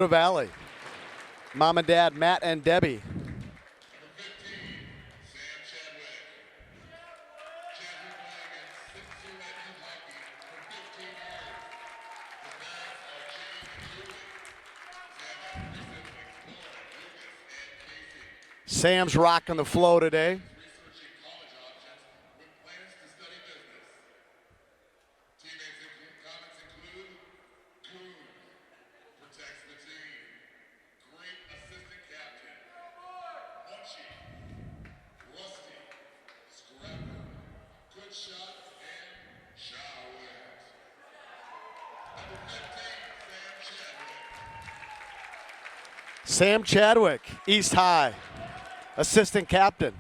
Valley. Mom and Dad, Matt and Debbie. Sam's rocking the flow today. Sam Chadwick, East High, assistant captain.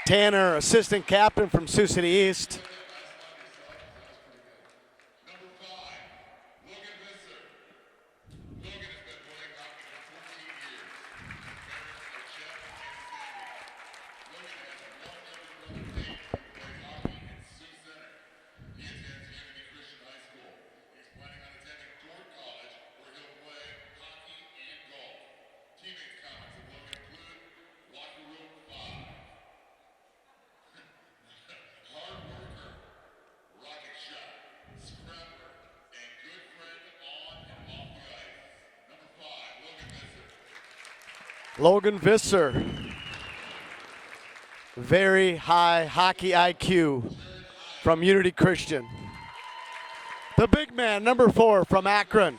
Tanner, assistant captain from Sioux City East. Logan Visser, very high hockey IQ from Unity Christian. The big man, number 4 from Akron.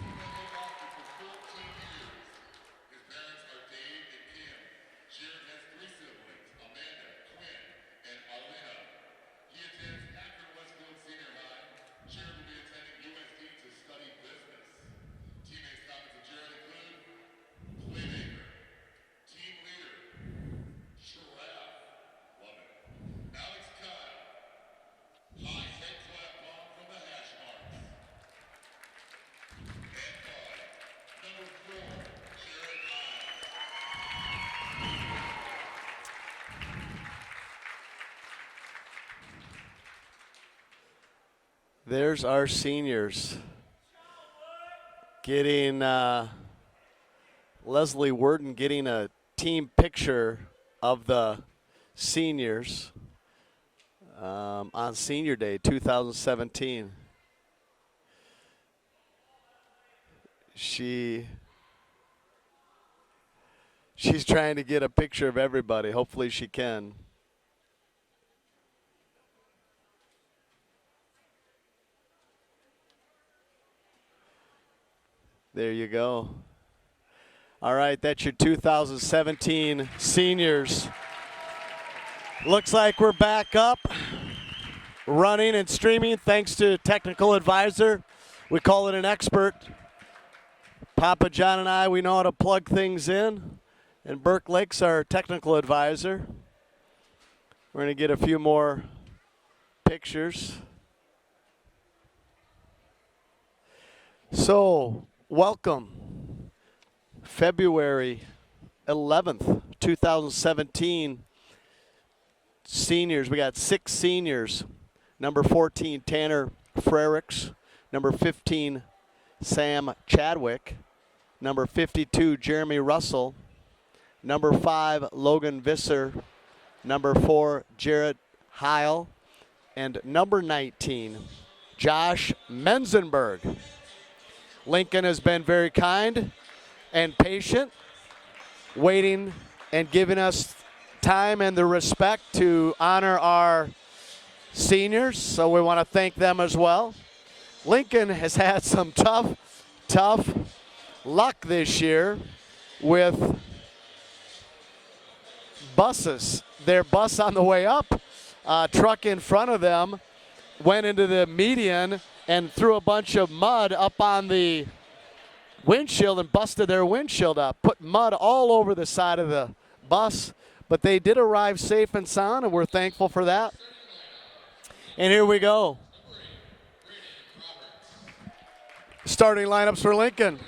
There's our seniors getting Leslie Worden getting a team picture of the seniors on Senior Day 2017. She's trying to get a picture of everybody. Hopefully she can. There you go. All right, that's your 2017 seniors. Looks like we're back up, running and streaming thanks to technical advisor. We call it an expert. Papa John and I, we know how to plug things in. And Burke Lake's our technical advisor. We're going to get a few more pictures. So, welcome, February 11th, 2017, seniors. We got 6 seniors. Number 14, Tanner Frericks. Number 15, Sam Chadwick. Number 52, Jeremy Russell. Number 5, Logan Visser. Number 4, Jared Heil. And number 19, Josh Menzenberg. Lincoln has been very kind and patient, waiting and giving us time and the respect to honor our seniors, so we want to thank them as well. Lincoln has had some tough tough luck this year with buses. Their bus on the way up, truck in front of them, went into the median and threw a bunch of mud up on the windshield and busted their windshield up, put mud all over the side of the bus. But they did arrive safe and sound, and we're thankful for that. And here we go. Starting lineups for Lincoln.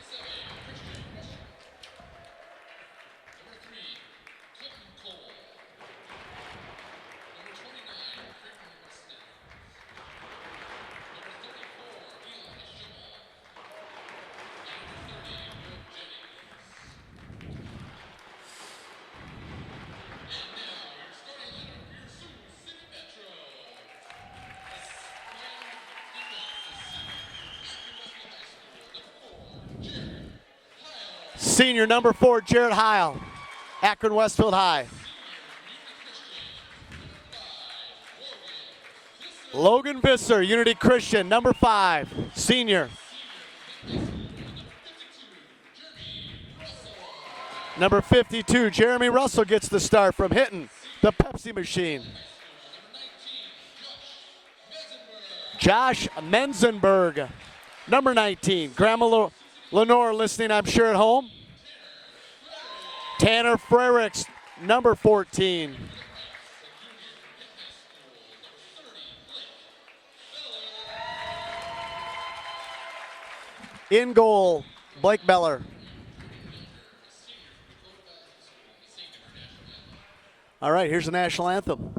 Senior number 4, Jared Heil, Akron Westfield High. Logan Visser, Unity Christian, number 5, senior. Number 52, Jeremy Russell gets the start from Hinton, the Pepsi machine. Josh Menzenberg, number 19. Grandma Lenore listening, I'm sure, at home. Tanner Frericks, number 14. In goal, Blake Beller. All right, here's the national anthem.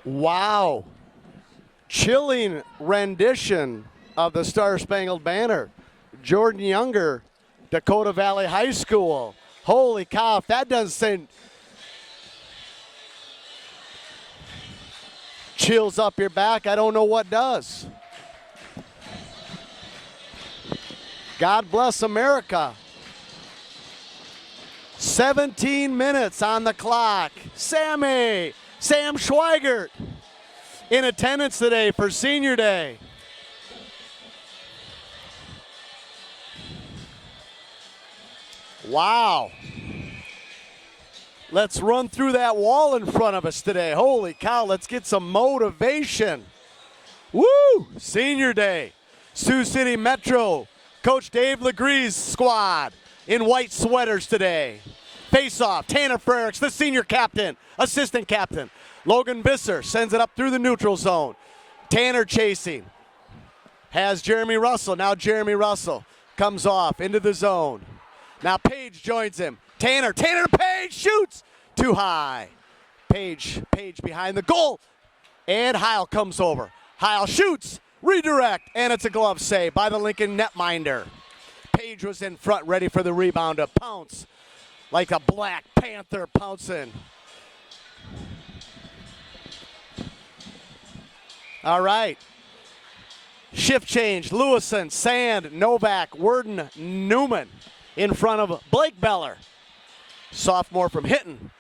Wow. Chilling rendition of the Star Spangled Banner. Jordan Younger, Dakota Valley High School. Holy cow, if that doesn't send chills up your back, I don't know what does. God bless America. 17 minutes on the clock. Sam Schweigert in attendance today for Senior Day. Wow. Let's run through that wall in front of us today. Holy cow, let's get some motivation. Woo! Senior Day. Sioux City Metro. Coach Dave Legree's squad in white sweaters today. Face-off, Tanner Frericks, the senior captain, assistant captain. Logan Visser sends it up through the neutral zone. Tanner chasing. Has Jeremy Russell. Now Jeremy Russell comes off into the zone. Now Page joins him. Tanner to Page, shoots. Too high. Page behind the goal. And Heil comes over. Heil shoots, redirect, and it's a glove save by the Lincoln netminder. Page was in front, ready for the rebound to pounce like a Black Panther pouncing. All right. Shift change. Lewison, Sand, Novak, Worden, Newman in front of Blake Beller. Sophomore from Hinton.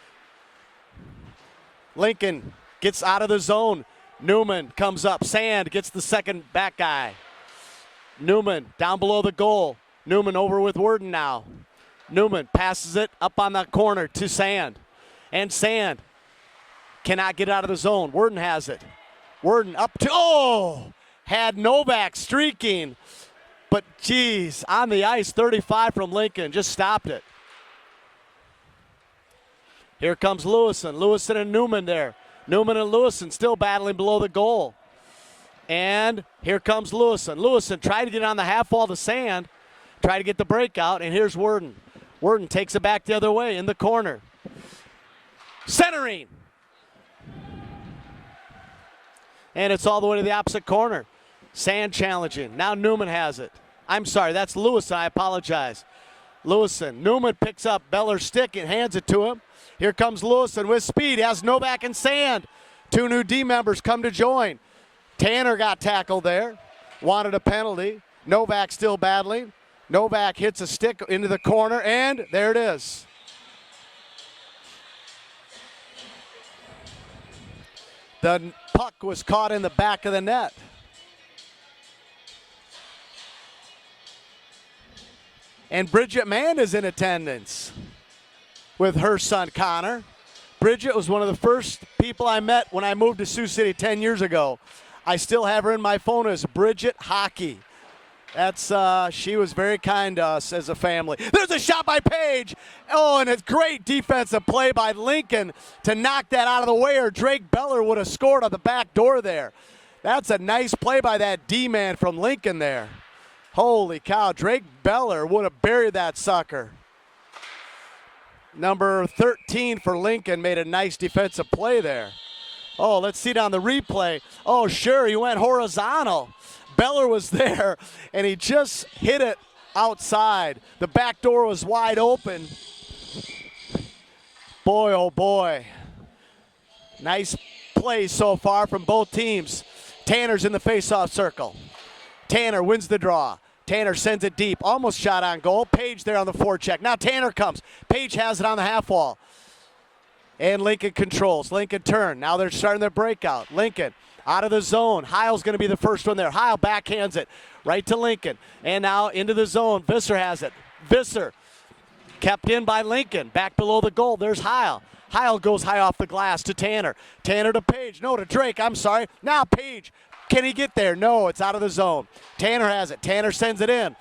Lincoln gets out of the zone. Newman comes up. Sand gets the second back guy. Newman down below the goal. Newman over with Worden now. Newman passes it up on the corner to Sand. And Sand cannot get out of the zone. Worden has it. Worden up to, had Novak streaking. But geez, on the ice, 35 from Lincoln, just stopped it. Here comes Lewison. Lewison and Newman there. Newman and Lewison still battling below the goal. And here comes Lewison. Lewison tried to get on the half wall to Sand, tried to get the breakout, and here's Worden. Worden takes it back the other way in the corner. Centering. And it's all the way to the opposite corner. Sand challenging. Now Newman has it. I'm sorry, that's Lewison. I apologize. Lewison. Newman picks up Beller's stick and hands it to him. Here comes Lewison with speed. He has Novak and Sand. Two new D members come to join. Tanner got tackled there. Wanted a penalty. Novak still battling. Novak hits a stick into the corner, and there it is. The puck was caught in the back of the net. And Bridget Mann is in attendance with her son Connor. Bridget was one of the first people I met when I moved to Sioux City 10 years ago. I still have her in my phone as Bridget Hockey. She was very kind to us as a family. There's a shot by Page. Oh, and it's great defensive play by Lincoln to knock that out of the way, or Drake Beller would have scored on the back door there. That's a nice play by that D-man from Lincoln there. Holy cow, Drake Beller would have buried that sucker. Number 13 for Lincoln made a nice defensive play there. Oh, let's see down the replay. Oh, sure, he went horizontal. Beller was there, and he just hit it outside. The back door was wide open. Boy, oh boy. Nice play so far from both teams. Tanner's in the faceoff circle. Tanner wins the draw. Tanner sends it deep, almost shot on goal. Page there on the forecheck. Now Tanner comes. Page has it on the half wall. And Lincoln controls. Lincoln turn. Now they're starting their breakout. Lincoln out of the zone. Heil's going to be the first one there. Heil backhands it right to Lincoln. And now into the zone. Visser has it. Visser kept in by Lincoln. Back below the goal. There's Heil. Heil goes high off the glass to Tanner. Tanner to Page. No, to Drake. I'm sorry. Now Page. Can he get there? No, it's out of the zone. Tanner has it. Tanner sends it in.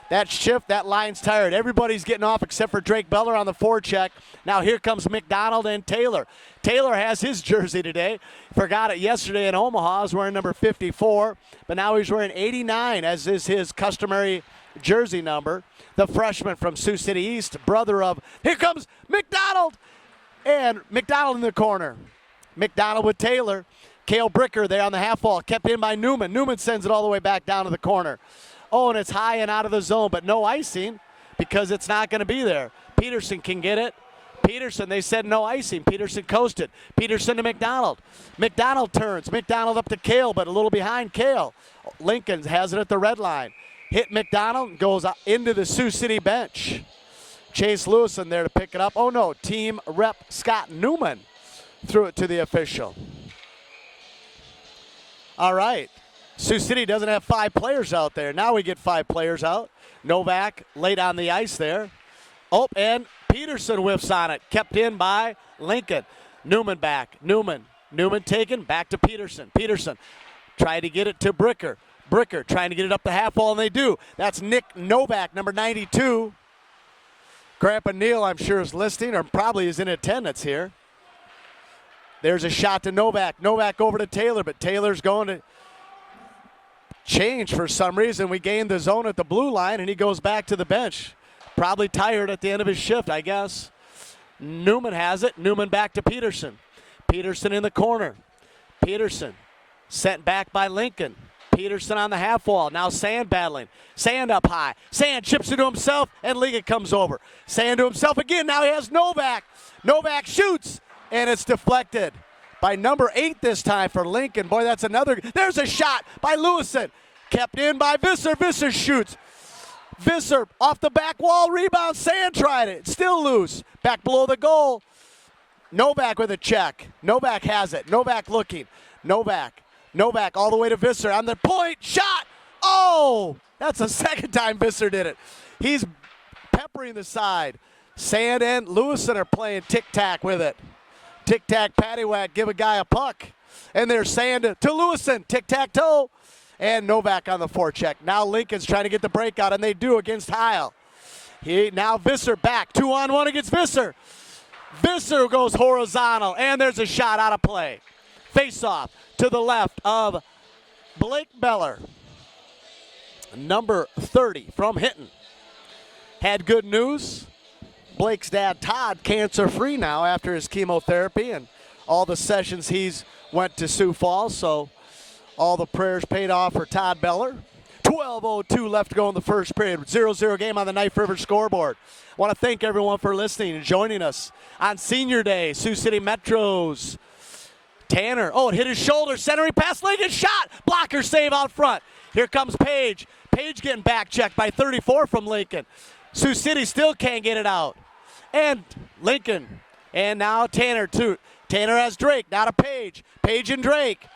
That shift, that line's tired. Everybody's getting off except for Drake Beller on the forecheck. Now here comes McDonald and Taylor. Taylor has his jersey today. Forgot it yesterday in Omaha. He was wearing number 54, but now he's wearing 89, as is his customary jersey number. The freshman from Sioux City East, brother of, here comes McDonald! And McDonald in the corner. McDonald with Taylor. Cale Bricker there on the half wall, kept in by Newman. Newman sends it all the way back down to the corner. Oh, and it's high and out of the zone, but no icing because it's not going to be there. Peterson can get it. Peterson, they said no icing. Peterson coasted. Peterson to McDonald. McDonald turns. McDonald up to Cale, but a little behind Cale. Lincoln has it at the red line. Hit McDonald, goes into the Sioux City bench. Chase Lewison there to pick it up. Oh, no, team rep Scott Newman threw it to the official. All right. Sioux City doesn't have 5 players out there. Now we get 5 players out. Novak late on the ice there. Oh, and Peterson whiffs on it. Kept in by Lincoln. Newman back. Newman taken. Back to Peterson. Peterson tried to get it to Bricker. Bricker trying to get it up the half wall, and they do. That's Nick Novak, number 92. Grandpa Neil, I'm sure, is listening or probably is in attendance here. There's a shot to Novak. Novak over to Taylor, but Taylor's going to change for some reason. We gained the zone at the blue line, and he goes back to the bench. Probably tired at the end of his shift, I guess. Newman has it. Newman back to Peterson. Peterson in the corner. Peterson sent back by Lincoln. Peterson on the half wall. Now Sand battling. Sand up high. Sand chips it to himself, and Liga comes over. Sand to himself again. Now he has Novak. Novak shoots, and it's deflected by number 8 this time for Lincoln. Boy, that's another. There's a shot by Lewison. Kept in by Visser. Visser shoots. Visser off the back wall. Rebound. Sand tried it. Still loose. Back below the goal. Novak with a check. Novak has it. Novak looking. Novak all the way to Visser on the point. Shot. Oh, that's the second time Visser did it. He's peppering the side. Sand and Lewison are playing tic-tac with it. Tic-tac, paddywhack, give a guy a puck. And there's Sand to Lewison. Tic-tac-toe. And Novak on the forecheck. Now Lincoln's trying to get the breakout, and they do against Heil. Now Visser back. 2-on-1 against Visser. Visser goes horizontal, and there's a shot out of play. Face-off to the left of Blake Beller. Number 30 from Hinton. Had good news. Blake's dad, Todd, cancer-free now after his chemotherapy and all the sessions he's went to Sioux Falls. So all the prayers paid off for Todd Beller. 12:02 left to go in the first period. 0-0 game on the Knife River scoreboard. I want to thank everyone for listening and joining us on Senior Day. Sioux City Metros. Tanner, it hit his shoulder. Centering pass, Lincoln shot. Blocker save out front. Here comes Page. Page getting back checked by 34 from Lincoln. Sioux City still can't get it out. And Lincoln. And now Tanner too. Tanner has Drake. Now to Page. Page and Drake.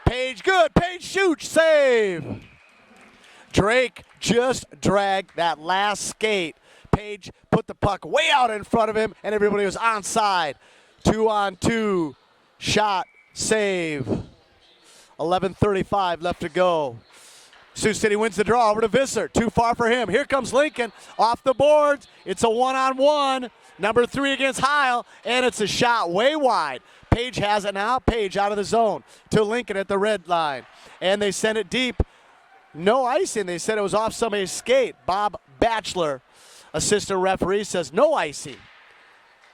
Page good. Page shoots. Save. Drake just dragged that last skate. Page put the puck way out in front of him, and everybody was onside. 2-on-2. Shot, save. 11:35 left to go. Sioux City wins the draw over to Visser. Too far for him. Here comes Lincoln off the boards. It's a 1-on-1. Number 3 against Heil, and it's a shot way wide. Page has it now. Page out of the zone to Lincoln at the red line. And they send it deep. No icing. They said it was off somebody's skate. Bob Batchelor, assistant referee, says no icing.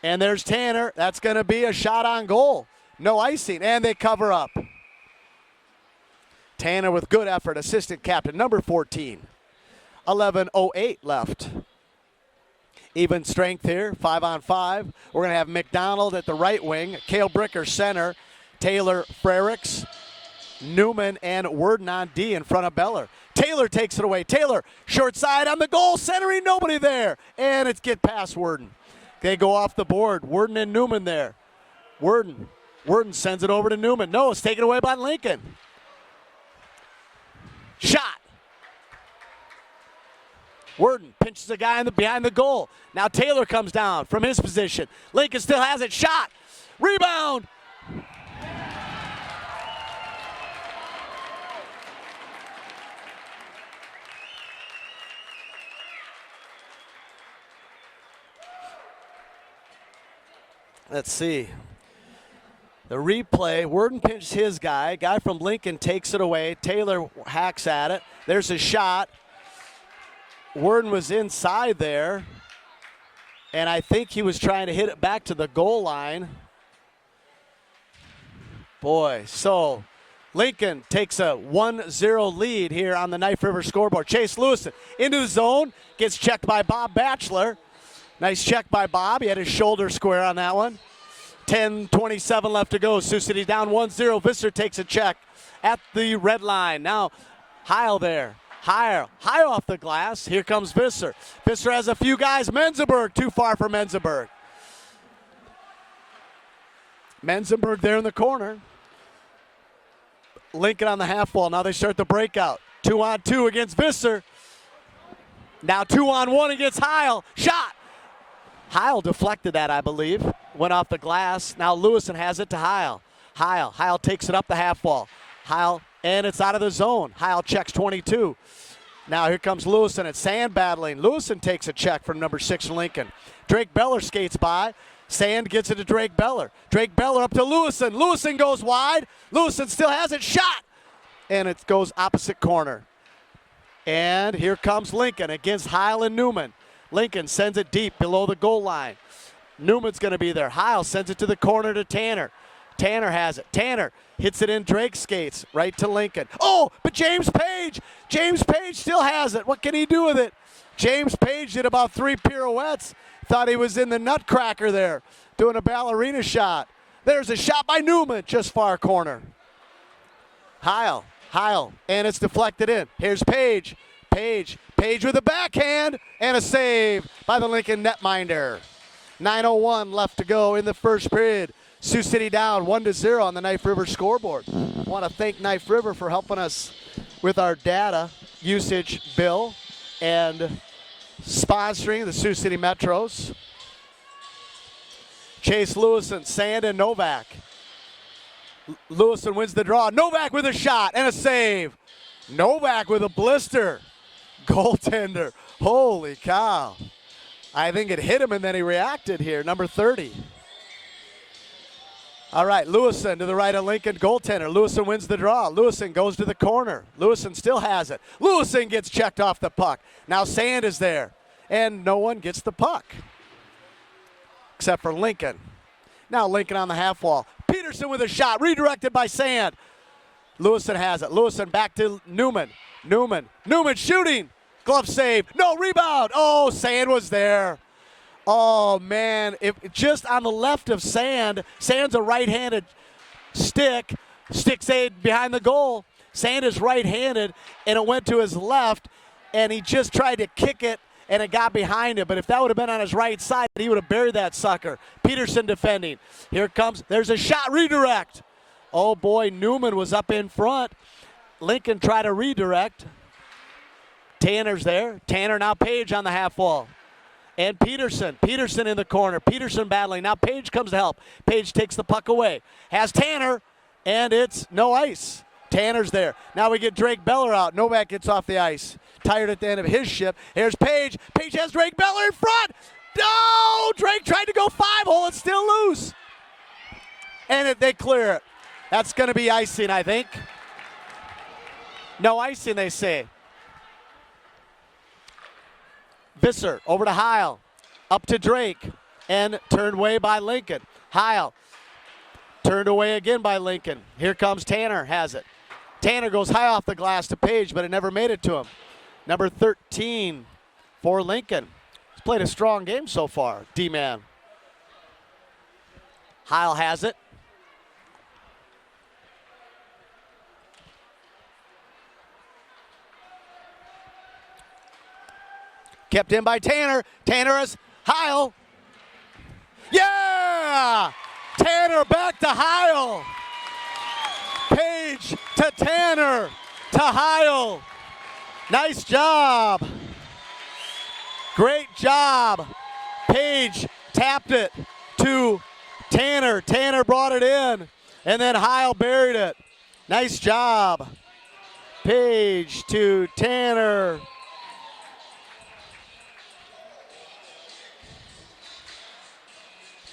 And there's Tanner. That's going to be a shot on goal. No icing, and they cover up. Tanner with good effort, assistant captain, number 14. 11:08 left. Even strength here, 5-on-5. We're going to have McDonald at the right wing, Cale Bricker center, Taylor Frericks, Newman, and Worden on D in front of Beller. Taylor takes it away. Taylor, short side on the goal, centering, nobody there. And it's get past Worden. They go off the board. Worden and Newman there. Worden sends it over to Newman. No, it's taken away by Lincoln. Shot. Worden pinches the guy behind the goal. Now Taylor comes down from his position. Lincoln still has it. Shot. Rebound. Let's see. The replay, Worden pinches his guy. Guy from Lincoln takes it away. Taylor hacks at it. There's a shot. Worden was inside there. And I think he was trying to hit it back to the goal line. Boy, so Lincoln takes a 1-0 lead here on the Knife River scoreboard. Chase Lewison into the zone. Gets checked by Bob Batchelor. Nice check by Bob. He had his shoulder square on that one. 10:27 left to go. Sioux City down 1-0. Visser takes a check at the red line. Now Heil there. High off the glass. Here comes Visser. Visser has a few guys. Menzenberg too far for Menzenberg. Menzenberg there in the corner. Lincoln on the half wall. Now they start the breakout. 2-on-2 against Visser. Now 2-on-1 against Heil. Shot. Heil deflected that, I believe. Went off the glass. Now Lewison has it to Heil. Heil takes it up the half wall. Heil, and it's out of the zone. Heil checks 22. Now here comes Lewison at Sand battling. Lewison takes a check from number 6 Lincoln. Drake Beller skates by. Sand gets it to Drake Beller. Drake Beller up to Lewison. Lewison goes wide. Lewison still has it. Shot. And it goes opposite corner. And here comes Lincoln against Heil and Newman. Lincoln sends it deep below the goal line. Newman's going to be there. Heil sends it to the corner to Tanner. Tanner has it. Tanner hits it in Drake's skates, right to Lincoln. Oh, but James Page still has it. What can he do with it? James Page did about 3 pirouettes. Thought he was in the nutcracker there, doing a ballerina shot. There's a shot by Newman, just far corner. Heil, and it's deflected in. Here's Page with a backhand and a save by the Lincoln netminder. 9:01 left to go in the first period. Sioux City down 1-0 on the Knife River scoreboard. I want to thank Knife River for helping us with our data usage bill and sponsoring the Sioux City Metros. Chase Lewison, Sand, and Novak. Lewison wins the draw. Novak with a shot and a save. Novak with a blister. Goaltender. Holy cow. I think it hit him and then he reacted here. Number 30. All right, Lewison to the right of Lincoln, goaltender. Lewison wins the draw. Lewison goes to the corner. Lewison still has it. Lewison gets checked off the puck. Now Sand is there, and no one gets the puck except for Lincoln. Now Lincoln on the half wall. Peterson with a shot, redirected by Sand. Lewison has it. Lewison back to Newman. Newman shooting. Glove save. No rebound. Oh, Sand was there. Oh, man. Just on the left of Sand. Sand's a right-handed stick. Stick's behind the goal. Sand is right-handed, and it went to his left, and he just tried to kick it, and it got behind him. But if that would have been on his right side, he would have buried that sucker. Peterson defending. Here it comes. There's a shot. Redirect. Oh, boy. Newman was up in front. Lincoln tried to redirect. Tanner's there. Tanner, now Page on the half wall. And Peterson in the corner. Peterson battling. Now Page comes to help. Page takes the puck away. Has Tanner, and it's no ice. Tanner's there. Now we get Drake Beller out. Novak gets off the ice. Tired at the end of his shift. Here's Page. Page has Drake Beller in front. No! Drake tried to go 5-hole. It's still loose. And they clear it. That's going to be icing, I think. No icing, they say. Visser over to Heil, up to Drake, and turned away by Lincoln. Heil turned away again by Lincoln. Here comes Tanner, has it. Tanner goes high off the glass to Page, but it never made it to him. Number 13 for Lincoln. He's played a strong game so far, D-man. Heil has it. Kept in by Tanner. Tanner is Heil. Yeah! Tanner back to Heil. Page to Tanner to Heil. Nice job. Great job. Page tapped it to Tanner. Tanner brought it in, and then Heil buried it. Nice job. Page to Tanner.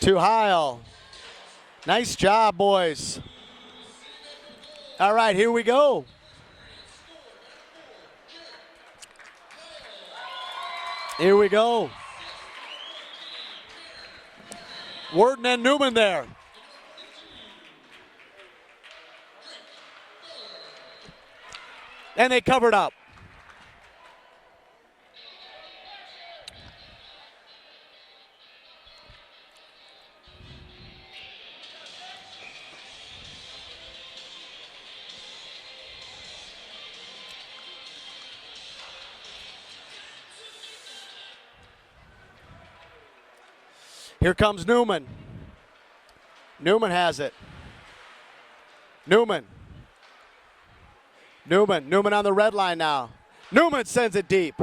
To Heil. Nice job, boys. All right, here we go. Here we go. Worden and Newman there. And they covered up. Here comes Newman. Newman has it. Newman on the red line now. Newman sends it deep.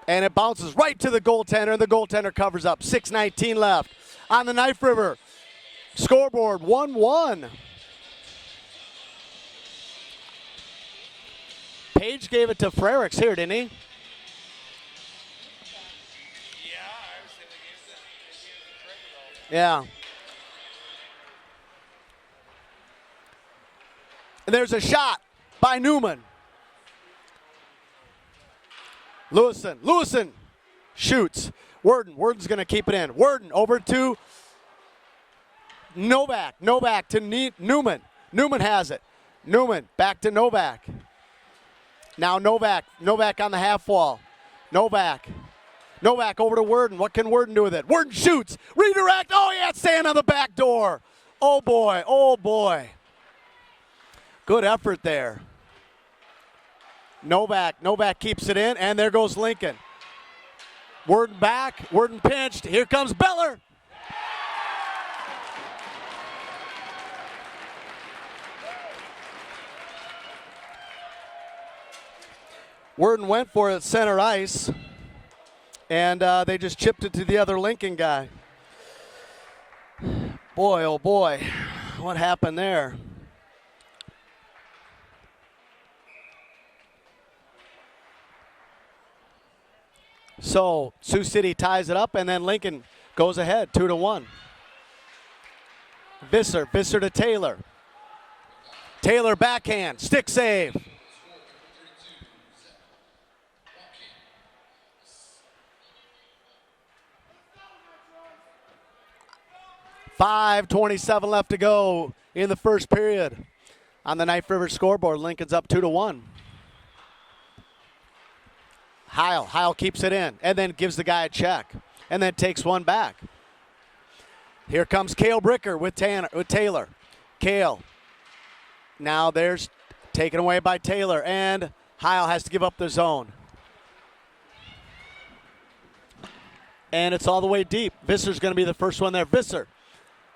And it bounces right to the goaltender, and the goaltender covers up. 6:19 left on the Knife River scoreboard, 1-1. Page gave it to Frericks here, didn't he? Yeah. And there's a shot by Newman. Lewison shoots. Worden's going to keep it in. Worden over to Novak to Newman. Newman has it. Newman back to Novak. Now Novak on the half wall. Novak over to Worden. What can Worden do with it? Worden shoots. Redirect. Oh, yeah, sand on the back door. Oh, boy. Good effort there. Novak keeps it in, and there goes Lincoln. Worden back. Worden pinched. Here comes Beller. Worden went for it at center ice, and they just chipped it to the other Lincoln guy. Boy, oh boy, what happened there? So Sioux City ties it up, and then Lincoln goes ahead 2-1. Visser to Taylor. Taylor backhand, stick save. .5:27 left to go in the first period. On the Knife River scoreboard, Lincoln's up 2-1. Heil keeps it in and then gives the guy a check and then takes one back. Here comes Cale Bricker with Taylor. Cale. Now there's taken away by Taylor, and Heil has to give up the zone. And it's all the way deep. Visser's going to be the first one there.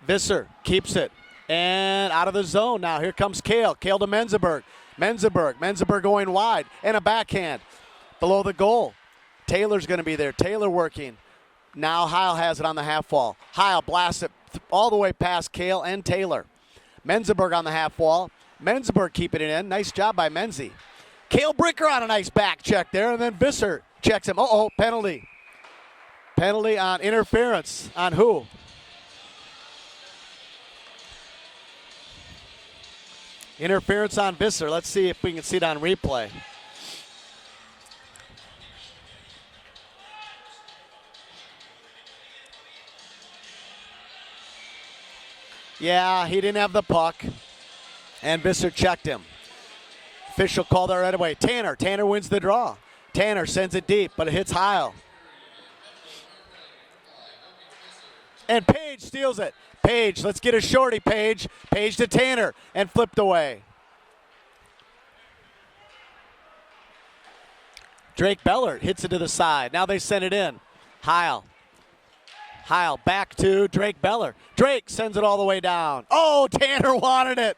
Visser keeps it and out of the zone. Now here comes Cale. Cale to Menzenberg. Menzenberg going wide and a backhand below the goal. Taylor's going to be there. Taylor working. Now Heil has it on the half wall. Heil blasts it all the way past Cale and Taylor. Menzenberg on the half wall. Menzenberg keeping it in. Nice job by Menzie. Cale Bricker on a nice back check there, and then Visser checks him. Penalty. Penalty on interference. On who? Interference on Visser. Let's see if we can see it on replay. Yeah, he didn't have the puck, and Visser checked him. Official called that right away. Tanner wins the draw. Tanner sends it deep, but it hits Heil. And Page steals it. Page, let's get a shorty, Page. Page to Tanner, and flipped away. Drake Beller hits it to the side. Now they send it in. Heil back to Drake Beller. Drake sends it all the way down. Oh, Tanner wanted it.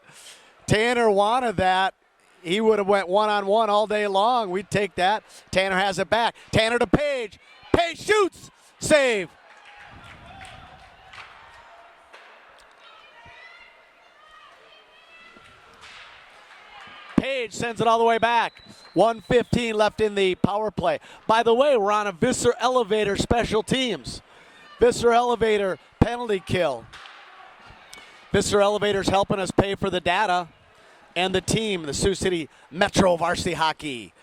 Tanner wanted that. He would have went one-on-one all day long. We'd take that. Tanner has it back. Tanner to Page. Page shoots. Save. Page sends it all the way back. 1:15 left in the power play. By the way, we're on a Visser Elevator special teams. Visser Elevator penalty kill. Visser Elevator's helping us pay for the data and the team, the Sioux City Metro Varsity Hockey.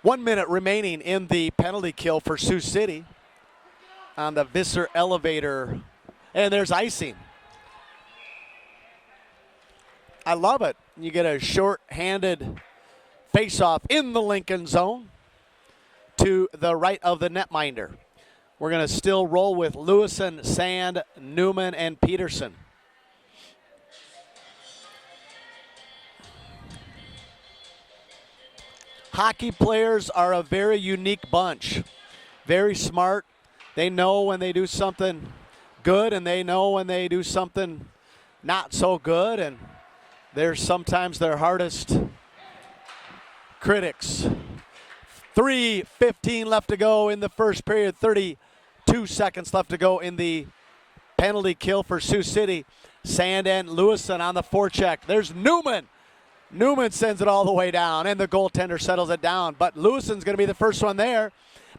1 minute remaining in the penalty kill for Sioux City on the Visser Elevator. And there's icing. I love it. You get a short-handed face-off in the Lincoln zone to the right of the netminder. We're going to still roll with Lewison, Sand, Newman, and Peterson. Hockey players are a very unique bunch. Very smart. They know when they do something good, and they know when they do something not so good, and they're sometimes their hardest critics. 3:15 left to go in the first period. 32 seconds left to go in the penalty kill for Sioux City. Sand and Lewison on the forecheck. There's Newman. Newman sends it all the way down, and the goaltender settles it down. But Lewison's going to be the first one there.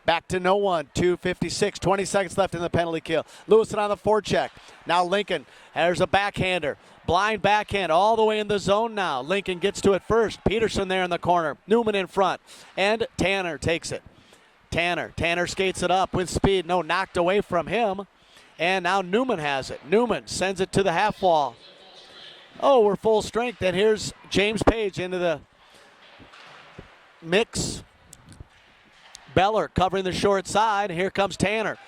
Back to no one. 2:56. 20 seconds left in the penalty kill. Lewison on the forecheck. Now Lincoln. There's a backhander. Blind backhand all the way in the zone now. Lincoln gets to it first. Peterson there in the corner. Newman in front. And Tanner takes it. Tanner skates it up with speed. No, knocked away from him. And now Newman has it. Newman sends it to the half wall. Oh, we're full strength. And here's James Page into the mix. Beller covering the short side. Here comes Tanner.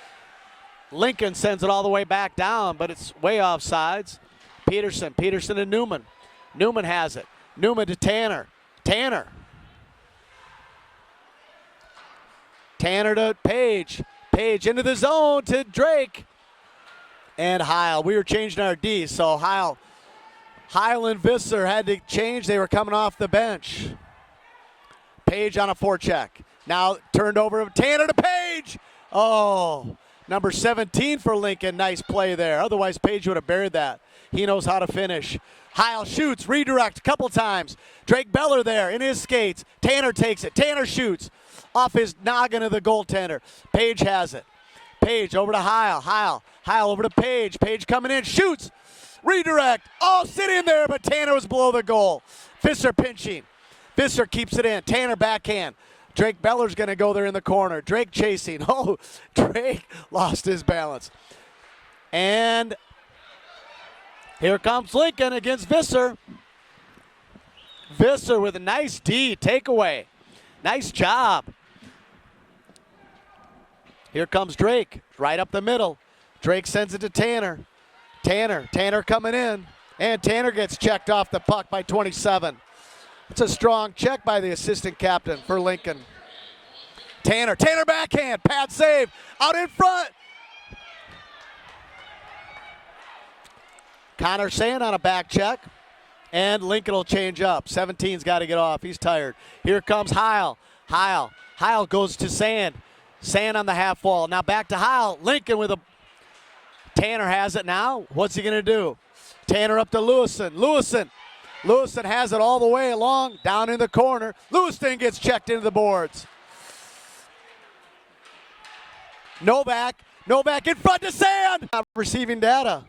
Lincoln sends it all the way back down, but it's way off sides. Peterson to Newman. Newman has it. Newman to Tanner. Tanner to Page. Page into the zone to Drake. And Heil. We were changing our D, so Heil and Visser had to change. They were coming off the bench. Page on a forecheck. Now turned over Tanner to Page. Oh, number 17 for Lincoln. Nice play there. Otherwise, Page would have buried that. He knows how to finish. Heil shoots, redirect a couple times. Drake Beller there in his skates. Tanner takes it. Tanner shoots off his noggin of the goaltender. Page has it. Page over to Heil. Heil over to Page. Page coming in, shoots. Redirect. Oh, sit in there, but Tanner was below the goal. Visser pinching. Visser keeps it in. Tanner backhand. Drake Beller's going to go there in the corner. Drake chasing. Oh, Drake lost his balance. And here comes Lincoln against Visser. Visser with a nice D takeaway. Nice job. Here comes Drake, right up the middle. Drake sends it to Tanner. Tanner coming in. And Tanner gets checked off the puck by 27. It's a strong check by the assistant captain for Lincoln. Tanner backhand, pad save, out in front. Connor Sand on a back check. And Lincoln will change up. 17's got to get off. He's tired. Here comes Heil. Heil goes to Sand. Sand on the half wall. Now back to Heil. Lincoln with a... Tanner has it now. What's he going to do? Tanner up to Lewison. Lewison has it all the way along, down in the corner. Lewison gets checked into the boards. Novak in front to Sand. Not receiving data.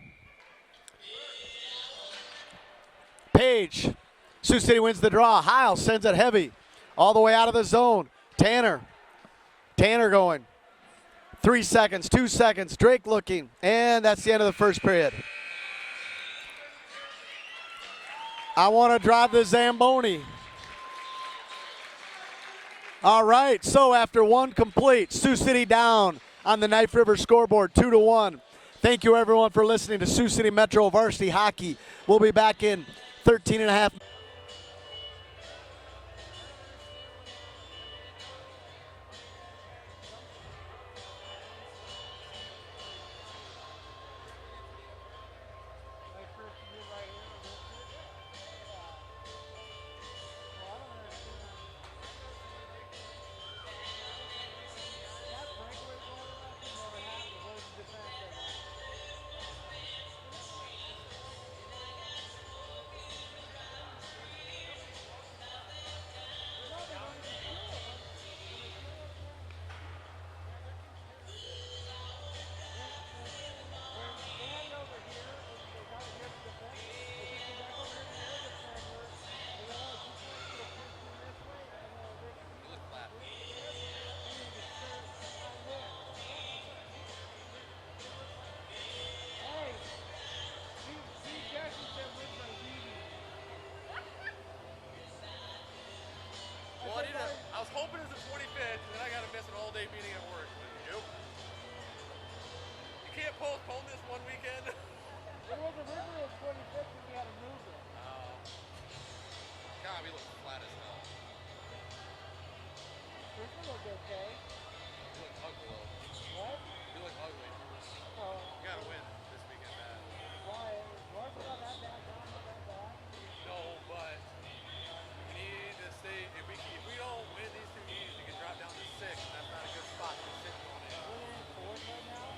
Page. Sioux City wins the draw. Heil sends it heavy all the way out of the zone. Tanner going. 3 seconds, 2 seconds. Drake looking. And that's the end of the first period. I want to drive the Zamboni. All right, so after one complete, Sioux City down on the Knife River scoreboard, 2-1. Thank you, everyone, for listening to Sioux City Metro Varsity Hockey. We'll be back in 13 and a half. I was hoping it was the 25th, and then I got to miss an all-day meeting at work. Nope. You can't postpone this one weekend. It was originally the 25th, and we had to move it. Oh. God, we look flat as hell. This one looked okay. You look ugly, though. What? You look ugly. Oh. You got to win this weekend, man. Why? Varsity not that bad, not that bad. No, but we need to stay. If we don't win these 2 games, we can drop down to 6, and that's not a good spot to be sitting on it. We're in fourth right now.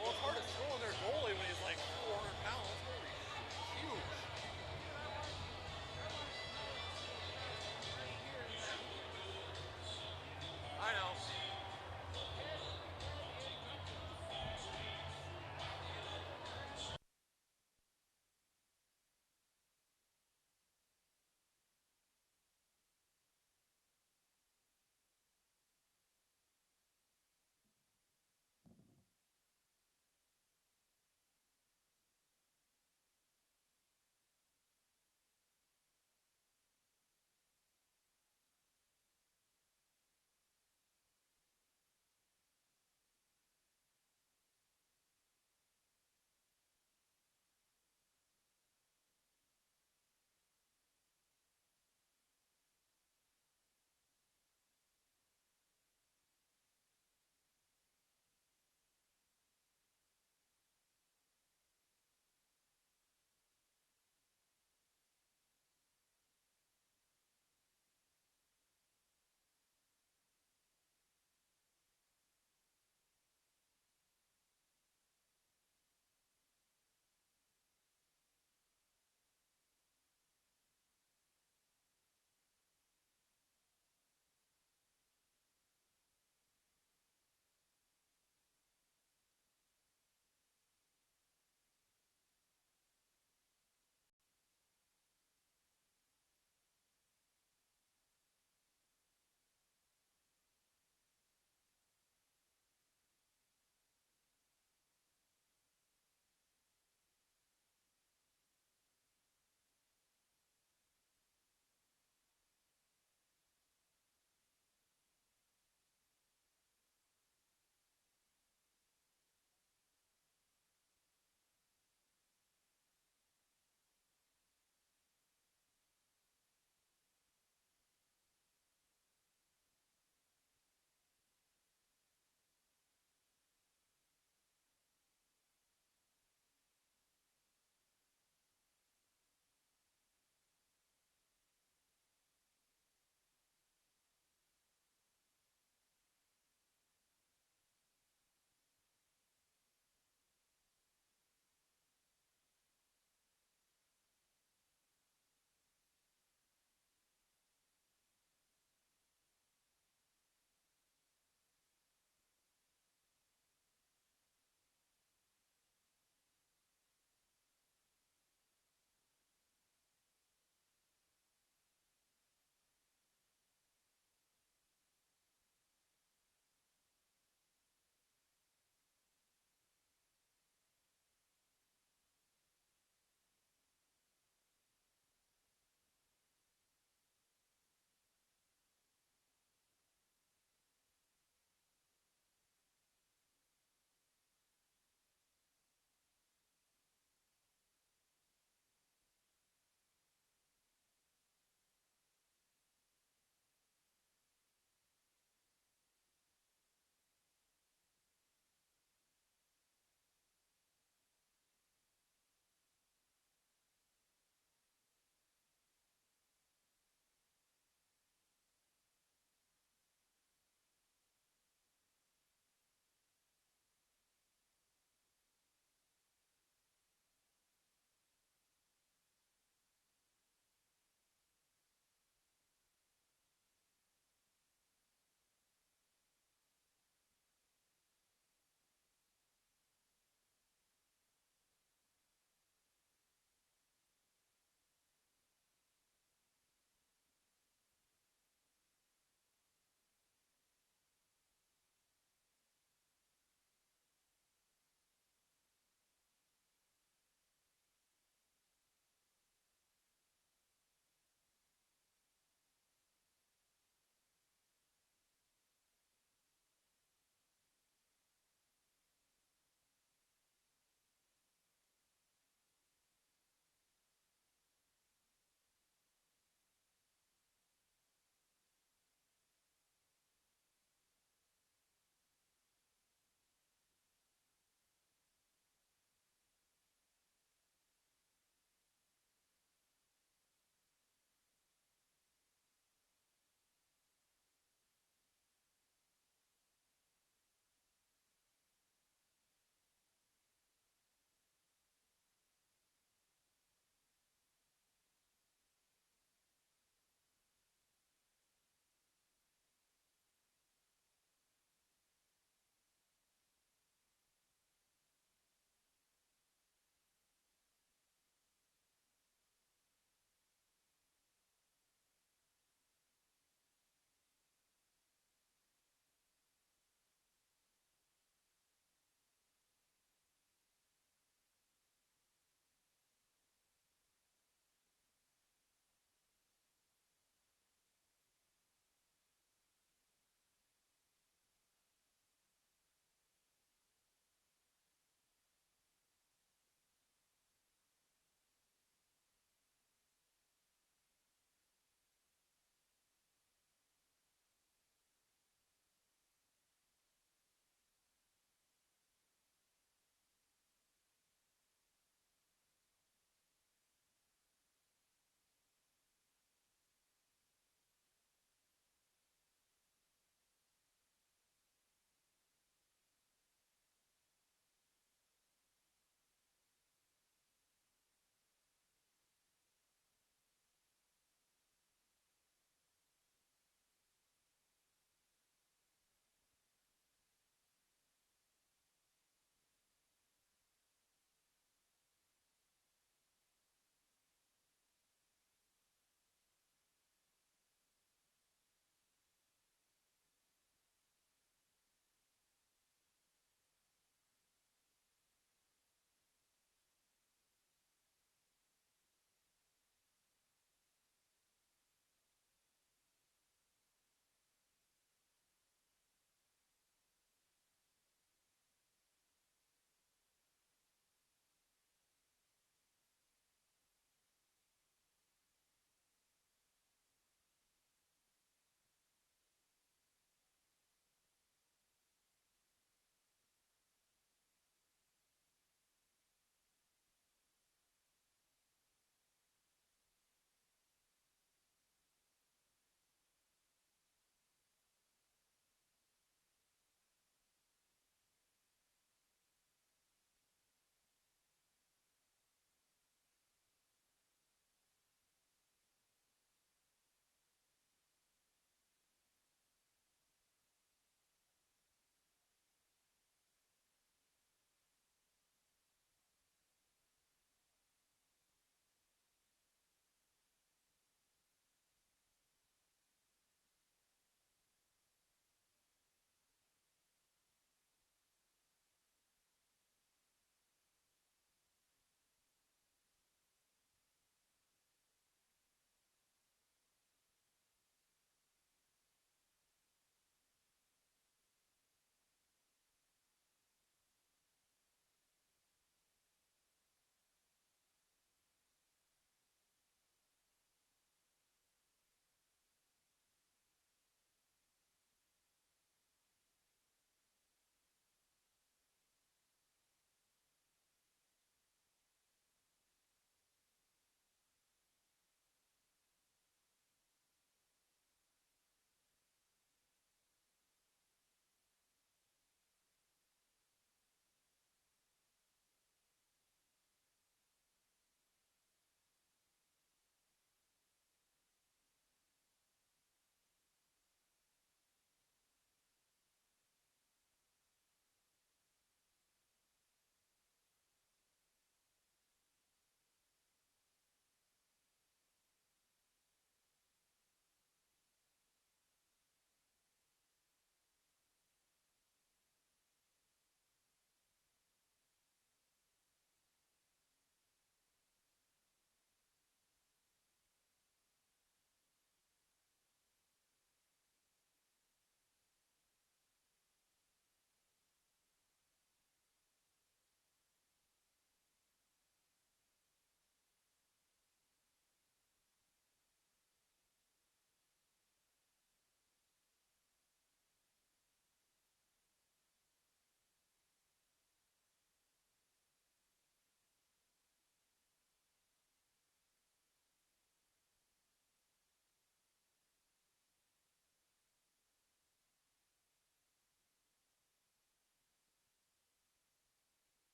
Well, it's hard to score on their goalie when he's like 400 pounds. Holy shit, huge.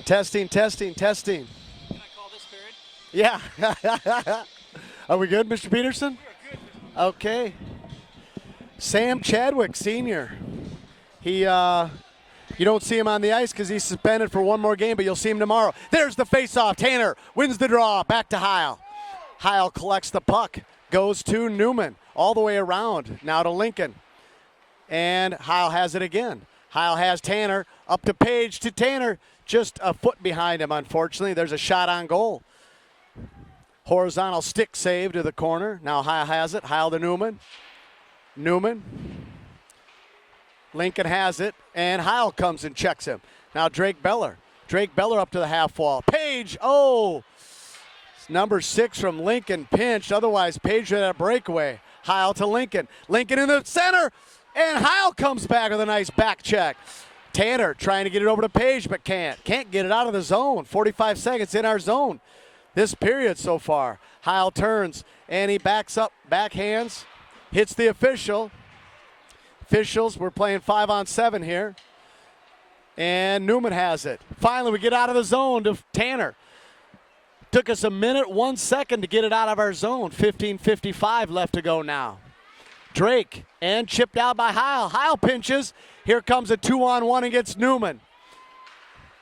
Testing, testing, testing. Can I call this period? Yeah. Are we good, Mr. Peterson? We are good, Mr. Okay. Sam Chadwick, senior. He, you don't see him on the ice because he's suspended for one more game, but you'll see him tomorrow. There's the faceoff. Tanner wins the draw. Back to Heil. Heil collects the puck. Goes to Newman. All the way around. Now to Lincoln. And Heil has it again. Heil has Tanner. Up to Page to Tanner. Just a foot behind him, unfortunately. There's a shot on goal. Horizontal stick save to the corner. Now Heil has it. Heil to Newman. Newman. Lincoln has it, and Heil comes and checks him. Now Drake Beller. Drake Beller up to the half wall. Page, oh! Number 6 from Lincoln pinched. Otherwise, Page had a breakaway. Heil to Lincoln. Lincoln in the center, and Heil comes back with a nice back check. Tanner trying to get it over to Page, but can't. Can't get it out of the zone. 45 seconds in our zone this period so far. Heil turns, and he backs up, backhands, hits the official. Officials, we're playing 5-on-7 here. And Newman has it. Finally, we get out of the zone to Tanner. Took us a minute, 1 second to get it out of our zone. 15:55 left to go now. Drake, and chipped out by Heil. Heil pinches. Here comes a 2-on-1 against Newman.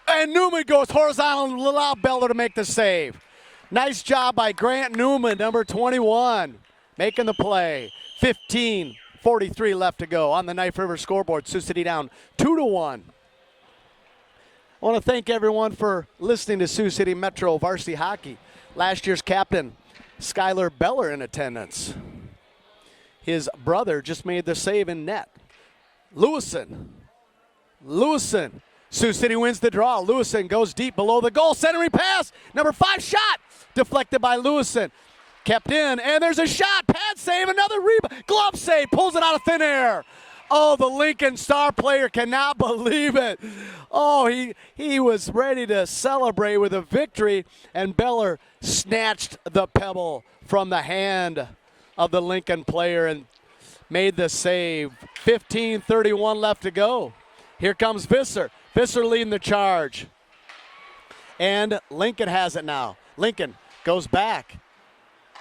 And Newman goes horizontal and allow Beller to make the save. Nice job by Grant Newman, number 21, making the play. 15:43 left to go on the Knife River scoreboard. Sioux City down 2-1. I want to thank everyone for listening to Sioux City Metro Varsity Hockey. Last year's captain, Skylar Beller, in attendance. His brother just made the save in net. Lewison. Sioux City wins the draw. Lewison goes deep below the goal. Centering pass. Number 5 shot. Deflected by Lewison. Kept in, and there's a shot. Pad save, another rebound. Glove save, pulls it out of thin air. Oh, the Lincoln star player cannot believe it. Oh, he was ready to celebrate with a victory, and Beller snatched the pebble from the hand of the Lincoln player and made the save. 15:31 left to go. Here comes Visser. Visser leading the charge. And Lincoln has it now. Lincoln goes back.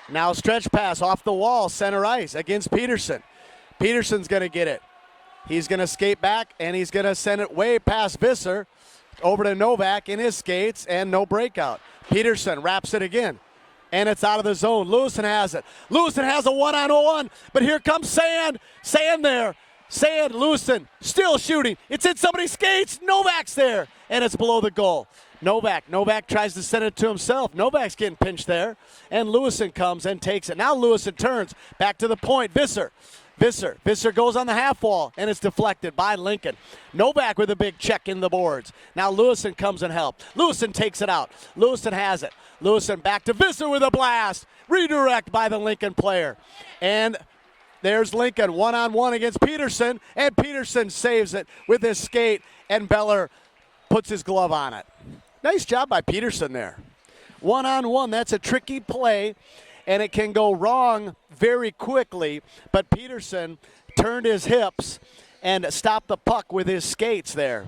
Now stretch pass off the wall, center ice against Peterson. Peterson's going to get it. He's going to skate back, and he's going to send it way past Visser over to Novak in his skates, and no breakout. Peterson wraps it again, and it's out of the zone. Lewison has it. Lewison has a 1-on-1, but here comes Sand. Sand there. Sand, Lewison, still shooting. It's in somebody's skates. Novak's there, and it's below the goal. Novak tries to send it to himself. Novak's getting pinched there, and Lewison comes and takes it. Now Lewison turns back to the point. Visser goes on the half wall, and it's deflected by Lincoln. Novak with a big check in the boards. Now Lewison comes and helps. Lewison takes it out. Lewison has it. Lewison back to Visser with a blast. Redirect by the Lincoln player. And there's Lincoln 1-on-1 against Peterson, and Peterson saves it with his skate, and Beller puts his glove on it. Nice job by Peterson there. 1-on-1, that's a tricky play, and it can go wrong very quickly, but Peterson turned his hips and stopped the puck with his skates there.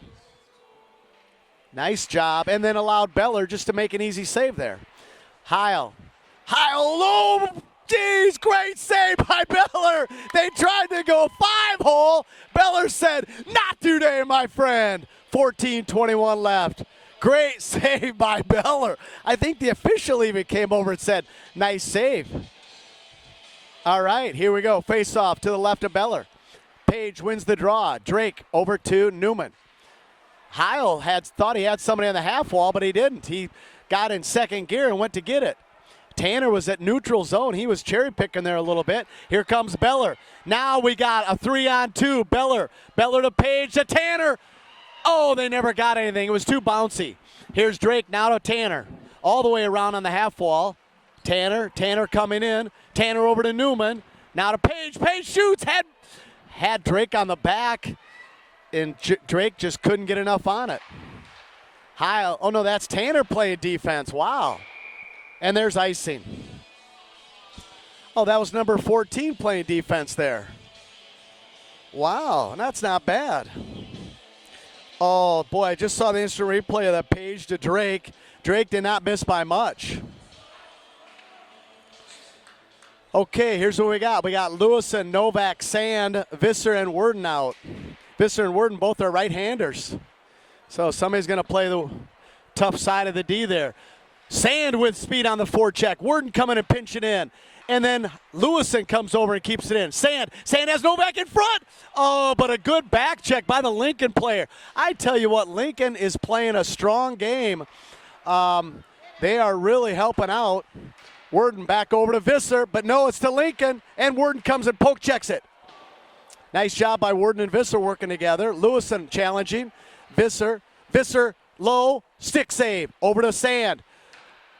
Nice job, and then allowed Beller just to make an easy save there. Heil, oh, geez, great save by Beller. They tried to go 5-hole. Beller said, not today, my friend. 14:21 left. Great save by Beller. I think the official even came over and said, nice save. All right, here we go. Face off to the left of Beller. Page wins the draw. Drake over to Newman. Heil thought he had somebody on the half wall, but he didn't. He got in second gear and went to get it. Tanner was at neutral zone. He was cherry picking there a little bit. Here comes Beller. Now we got a 3-on-2. Beller to Page to Tanner. Oh, they never got anything. It was too bouncy. Here's Drake now to Tanner. All the way around on the half wall. Tanner coming in. Tanner over to Newman. Now to Page. Page shoots. Had Drake on the back, and Drake just couldn't get enough on it. Heil. Oh, no, that's Tanner playing defense. Wow. And there's icing. Oh, that was number 14 playing defense there. Wow, that's not bad. Oh, boy, I just saw the instant replay of that page to Drake. Drake did not miss by much. Okay, here's what we got. We got Lewison, Novak, Sand, Visser, and Worden out. Visser and Worden both are right-handers. So somebody's going to play the tough side of the D there. Sand with speed on the forecheck. Worden coming and pinching in. And then Lewison comes over and keeps it in. Sand has Novak in front. Oh, but a good back check by the Lincoln player. I tell you what, Lincoln is playing a strong game. They are really helping out. Worden back over to Visser, but no, it's to Lincoln, and Worden comes and poke checks it. Nice job by Worden and Visser working together. Lewison challenging. Visser low, stick save, over to Sand.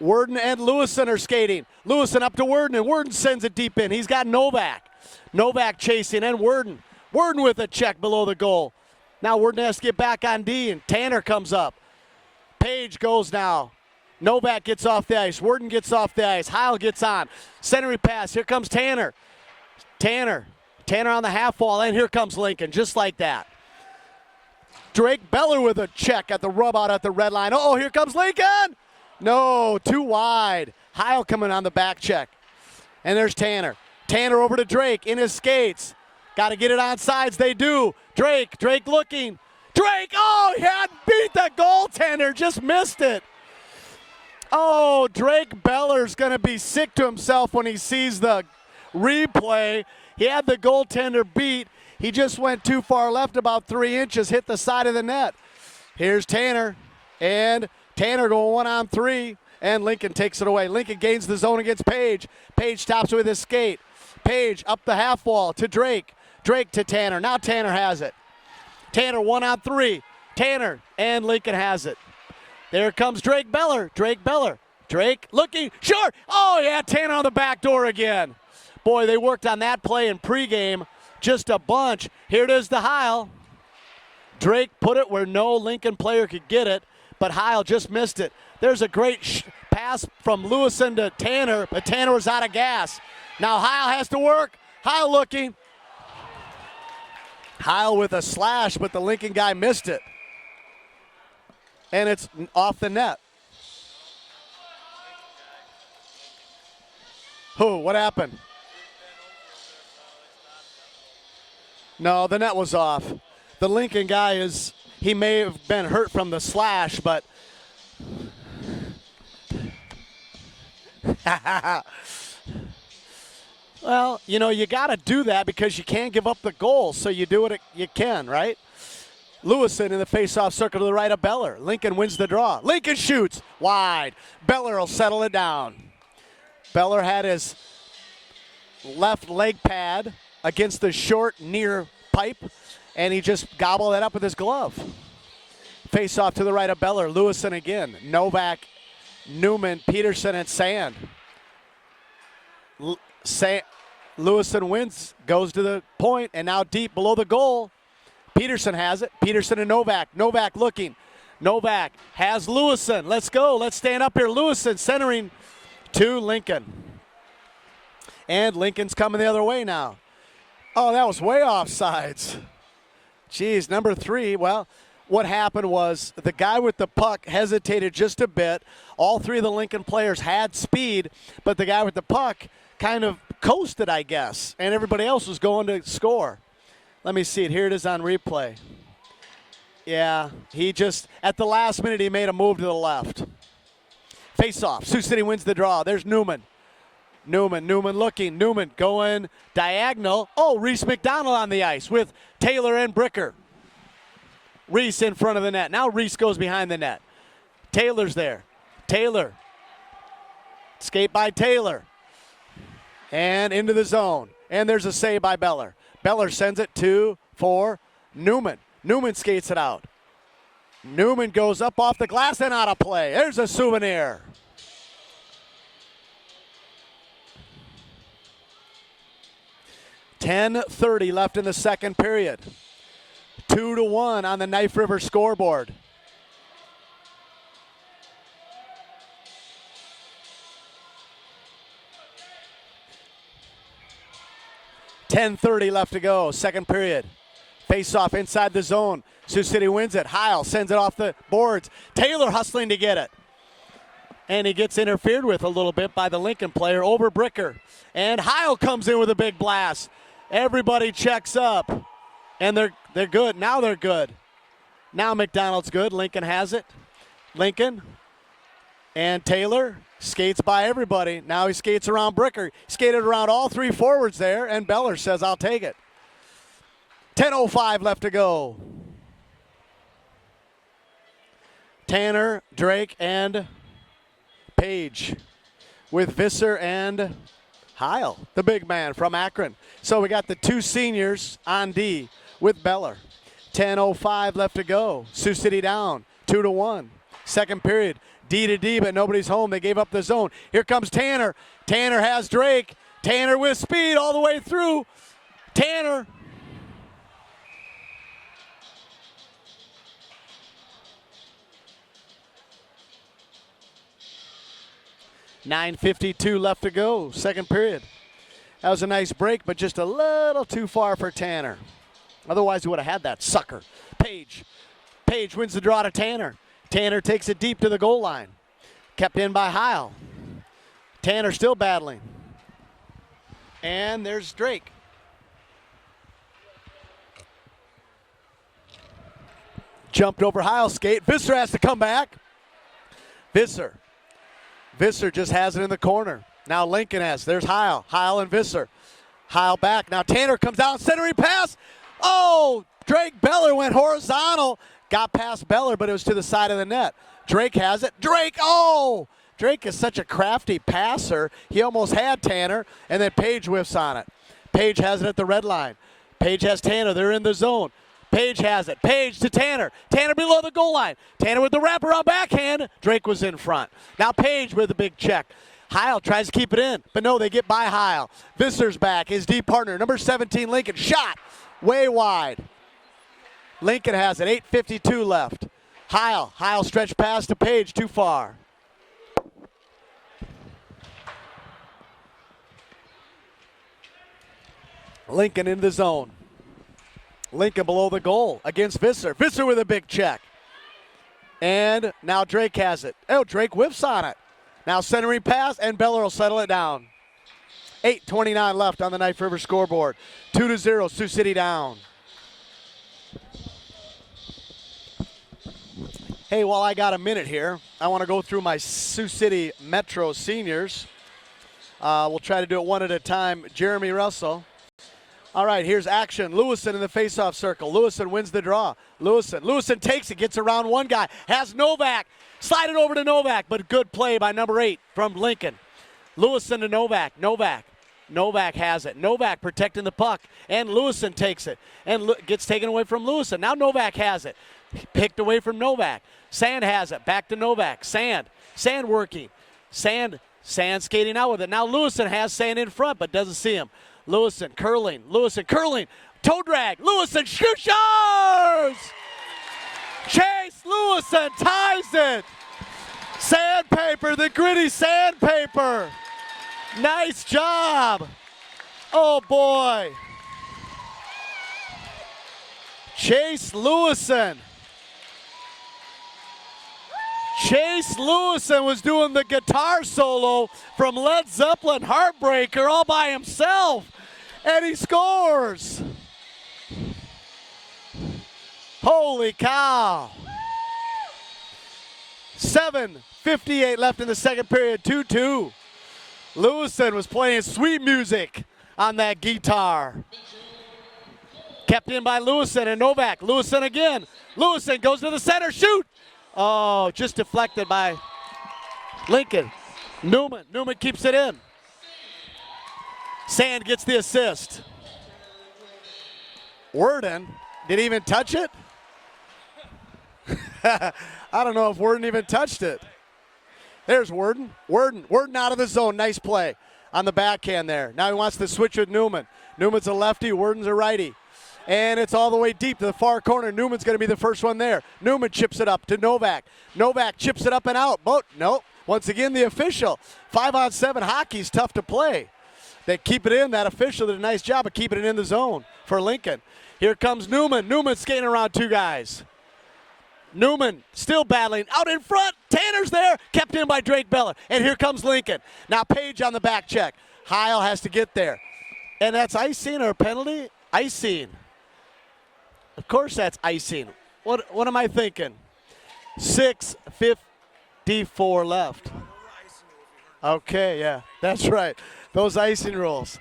Worden and Lewison are skating. Lewison up to Worden, and Worden sends it deep in. He's got Novak. Novak chasing, and Worden. Worden with a check below the goal. Now Worden has to get back on D, and Tanner comes up. Page goes now. Novak gets off the ice. Worden gets off the ice. Heil gets on. Centering pass. Here comes Tanner. Tanner on the half wall, and here comes Lincoln, just like that. Drake Beller with a check at the rub out at the red line. Oh, here comes Lincoln. No, too wide. Heil coming on the back check. And there's Tanner. Tanner over to Drake in his skates. Got to get it on sides. They do. Drake looking. Drake, oh, he had beat the goaltender. Just missed it. Oh, Drake Beller's going to be sick to himself when he sees the replay. He had the goaltender beat. He just went too far left, about 3 inches, hit the side of the net. Here's Tanner, and Tanner going 1-on-3, and Lincoln takes it away. Lincoln gains the zone against Page. Page stops with his skate. Page up the half wall to Drake. Drake to Tanner. Now Tanner has it. Tanner 1-on-3. Tanner, and Lincoln has it. There comes Drake Beller. Drake looking, sure. Oh, yeah, Tanner on the back door again. Boy, they worked on that play in pregame just a bunch. Here it is to Heil. Drake put it where no Lincoln player could get it, but Heil just missed it. There's a great pass from Lewison to Tanner, but Tanner was out of gas. Now Heil has to work. Heil looking. Heil with a slash, but the Lincoln guy missed it. And it's off the net. Who? What happened? No, the net was off. The Lincoln guy he may have been hurt from the slash, but well, you got to do that because you can't give up the goal, so you do what you can, right? Lewison in the face-off circle to the right of Beller. Lincoln wins the draw. Lincoln shoots wide. Beller will settle it down. Beller had his left leg pad against the short near pipe, and he just gobbled it up with his glove. Face-off to the right of Beller. Lewison again. Novak, Newman, Peterson, and Sand. Lewison wins, goes to the point, and now deep below the goal. Peterson has it. Peterson and Novak. Novak looking. Novak has Lewison. Let's go. Let's stand up here. Lewison centering to Lincoln. And Lincoln's coming the other way now. Oh, that was way off sides. Geez, number 3. Well, what happened was the guy with the puck hesitated just a bit. All 3 of the Lincoln players had speed, but the guy with the puck kind of coasted, I guess, and everybody else was going to score. Let me see it. Here it is on replay. Yeah, he just, at the last minute, he made a move to the left. Face-off. Sioux City wins the draw. There's Newman. Newman looking. Newman going diagonal. Oh, Reese McDonald on the ice with Taylor and Bricker. Reese in front of the net. Now Reese goes behind the net. Taylor's there. Taylor. Skate by Taylor. And into the zone. And there's a save by Beller. Beller sends it for Newman. Newman skates it out. Newman goes up off the glass and out of play. There's a souvenir. .10:30 left in the second period. 2-1 on the Knife River scoreboard. .10:30 left to go, second period. Face off inside the zone. Sioux City wins it. Heil sends it off the boards. Taylor hustling to get it. And he gets interfered with a little bit by the Lincoln player over Bricker. And Heil comes in with a big blast. Everybody checks up. And they're good. Now they're good. Now McDonald's good. Lincoln has it. Lincoln and Taylor skates by everybody. Now he skates around Bricker. Skated around all three forwards there, and Beller says, I'll take it. 10:05 left to go. Tanner, Drake, and Page with Visser and Heil, the big man from Akron. So we got the two seniors on D with Beller. 10:05 left to go. Sioux City down 2-1. Second period, D to D, but nobody's home. They gave up the zone. Here comes Tanner. Tanner has Drake. Tanner with speed all the way through. Tanner. $9:52 left to go, second period. That was a nice break, but just a little too far for Tanner. Otherwise, he would have had that sucker. Page. Page wins the draw to Tanner. Tanner takes it deep to the goal line. Kept in by Heil. Tanner still battling. And there's Drake. Jumped over Heil's skate. Visser has to come back. Visser just has it in the corner. Now Lincoln has. There's Heil. Heil and Visser. Heil back. Now Tanner comes out. Centering pass. Oh, Drake Beller went horizontal. Got past Beller, but it was to the side of the net. Drake has it. Drake, oh! Drake is such a crafty passer. He almost had Tanner, and then Page whiffs on it. Page has it at the red line. Page has Tanner. They're in the zone. Page has it. Page to Tanner. Tanner below the goal line. Tanner with the wraparound backhand. Drake was in front. Now Page with a big check. Heil tries to keep it in, but no, they get by Heil. Visser's back, his deep partner, number 17, Lincoln. Shot way wide. Lincoln has it. 8:52 left. Heil stretch pass to Page, too far. Lincoln in the zone. Lincoln below the goal against Visser. Visser with a big check. And now Drake has it. Oh, Drake whiffs on it. Now centering pass, and Beller will settle it down. 8:29 left on the Knife River scoreboard. 2-0, Sioux City down. Hey, while I got a minute here, I want to go through my Sioux City Metro seniors. We'll try to do it one at a time. Jeremy Russell. All right, here's action. Lewison in the faceoff circle. Lewison wins the draw. Lewison takes it, gets around one guy, has Novak. Slide it over to Novak, but good play by number 8 from Lincoln. Lewison to Novak. Novak has it. Novak protecting the puck, and Lewison takes it and gets taken away from Lewison. Now Novak has it. Picked away from Novak. Sand has it. Back to Novak. Sand working. Sand skating out with it. Now Lewison has Sand in front, but doesn't see him. Lewison curling. Toe drag. Lewison shoots. Chase Lewison ties it. Sandpaper, the gritty sandpaper. Nice job. Oh boy. Chase Lewison was doing the guitar solo from Led Zeppelin Heartbreaker all by himself, and he scores. Holy cow. 7:58 left in the second period, 2-2. Lewison was playing sweet music on that guitar. Kept in by Lewison and Novak. Lewison again. Lewison goes to the center, shoot. Oh, just deflected by Lincoln. Newman keeps it in. Sand gets the assist. Worden, did he even touch it? I don't know if Worden even touched it. There's Worden out of the zone. Nice play on the backhand there. Now he wants to switch with Newman. Newman's a lefty, Worden's a righty. And it's all the way deep to the far corner. Newman's going to be the first one there. Newman chips it up to Novak. Novak chips it up and out. But nope. Once again, the official. 5-on-7 hockey's tough to play. They keep it in. That official did a nice job of keeping it in the zone for Lincoln. Here comes Newman. Newman skating around two guys. Newman still battling out in front. Tanner's there, kept in by Drake Beller. And here comes Lincoln. Now Page on the back check. Heil has to get there. And that's icing or penalty? Icing. Of course that's icing. What am I thinking? 6:54 left. Okay, yeah, that's right. Those icing rules.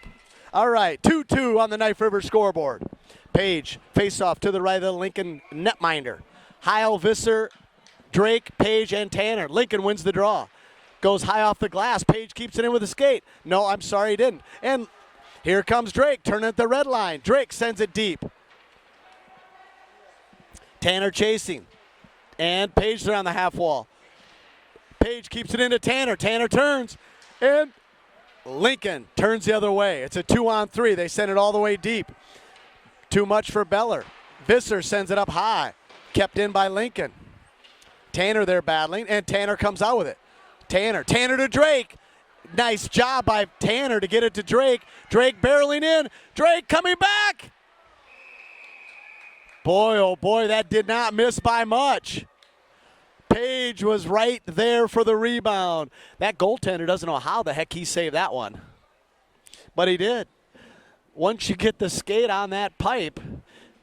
All right, 2-2 on the Knife River scoreboard. Page, face off to the right of the Lincoln netminder. Heil, Visser, Drake, Page, and Tanner. Lincoln wins the draw. Goes high off the glass. Page keeps it in with a skate. No, I'm sorry, he didn't. And here comes Drake, turning at the red line. Drake sends it deep. Tanner chasing. And Page there on the half wall. Page keeps it into Tanner. Tanner turns. And Lincoln turns the other way. It's a 2-on-3. They send it all the way deep. Too much for Beller. Visser sends it up high. Kept in by Lincoln. Tanner there battling, and Tanner comes out with it. Tanner to Drake. Nice job by Tanner to get it to Drake. Drake barreling in. Drake coming back. Boy, oh boy, that did not miss by much. Page was right there for the rebound. That goaltender doesn't know how the heck he saved that one. But he did. Once you get the skate on that pipe,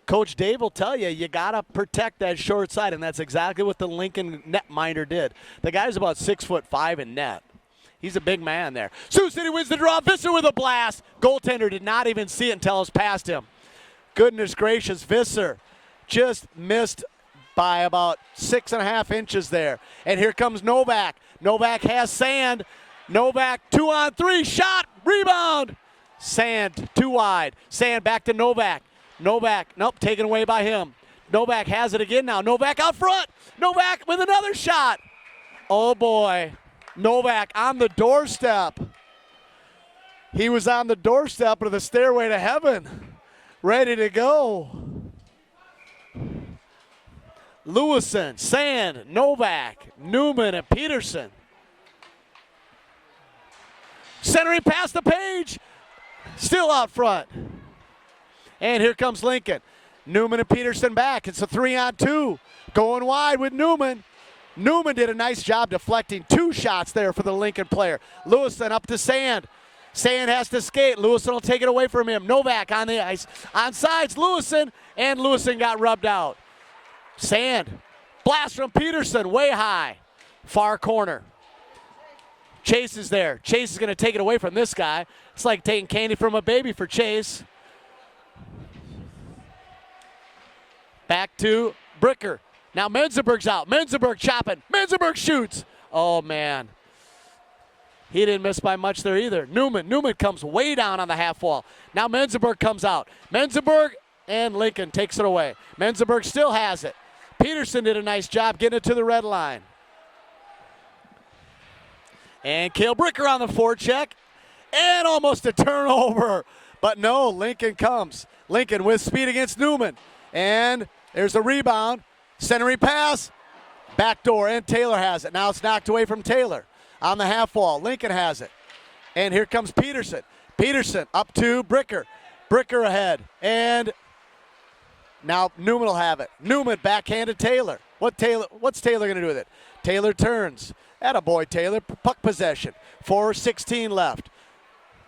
Coach Dave will tell you, you got to protect that short side, and that's exactly what the Lincoln netminder did. The guy's about 6'5" in net. He's a big man there. Sioux City wins the draw. Visser with a blast. Goaltender did not even see it until it was past him. Goodness gracious, Visser just missed by about 6.5 inches there. And here comes Novak. Novak has Sand. Novak 2-on-3, shot, rebound. Sand too wide. Sand back to Novak. Novak, nope, taken away by him. Novak has it again now. Novak out front. Novak with another shot. Oh boy. Novak on the doorstep. He was on the doorstep of the stairway to heaven. Ready to go. Lewison, Sand, Novak, Newman, and Peterson. Centering past the Page. Still out front. And here comes Lincoln. Newman and Peterson back. It's a 3-on-2. Going wide with Newman. Newman did a nice job deflecting 2 shots there for the Lincoln player. Lewison up to Sand. Sand has to skate. Lewison will take it away from him. Novak on the ice. On sides, Lewison. And Lewison got rubbed out. Sand. Blast from Peterson. Way high. Far corner. Chase is there. Chase is going to take it away from this guy. It's like taking candy from a baby for Chase. Back to Bricker. Now Menzenberg's out. Menzenberg chopping. Menzenberg shoots. Oh, man. He didn't miss by much there either. Newman comes way down on the half wall. Now Menzenberg comes out. Menzenberg and Lincoln takes it away. Menzenberg still has it. Peterson did a nice job getting it to the red line. And Cale Bricker on the forecheck. And almost a turnover. But no, Lincoln comes. Lincoln with speed against Newman. And there's a rebound. Centering pass. Backdoor, and Taylor has it. Now it's knocked away from Taylor on the half wall. Lincoln has it. And here comes Peterson. Peterson up to Bricker. Bricker ahead. And now Newman will have it. Newman backhanded Taylor. What's Taylor going to do with it? Taylor turns. Attaboy, Taylor. Puck possession. 4:16 left.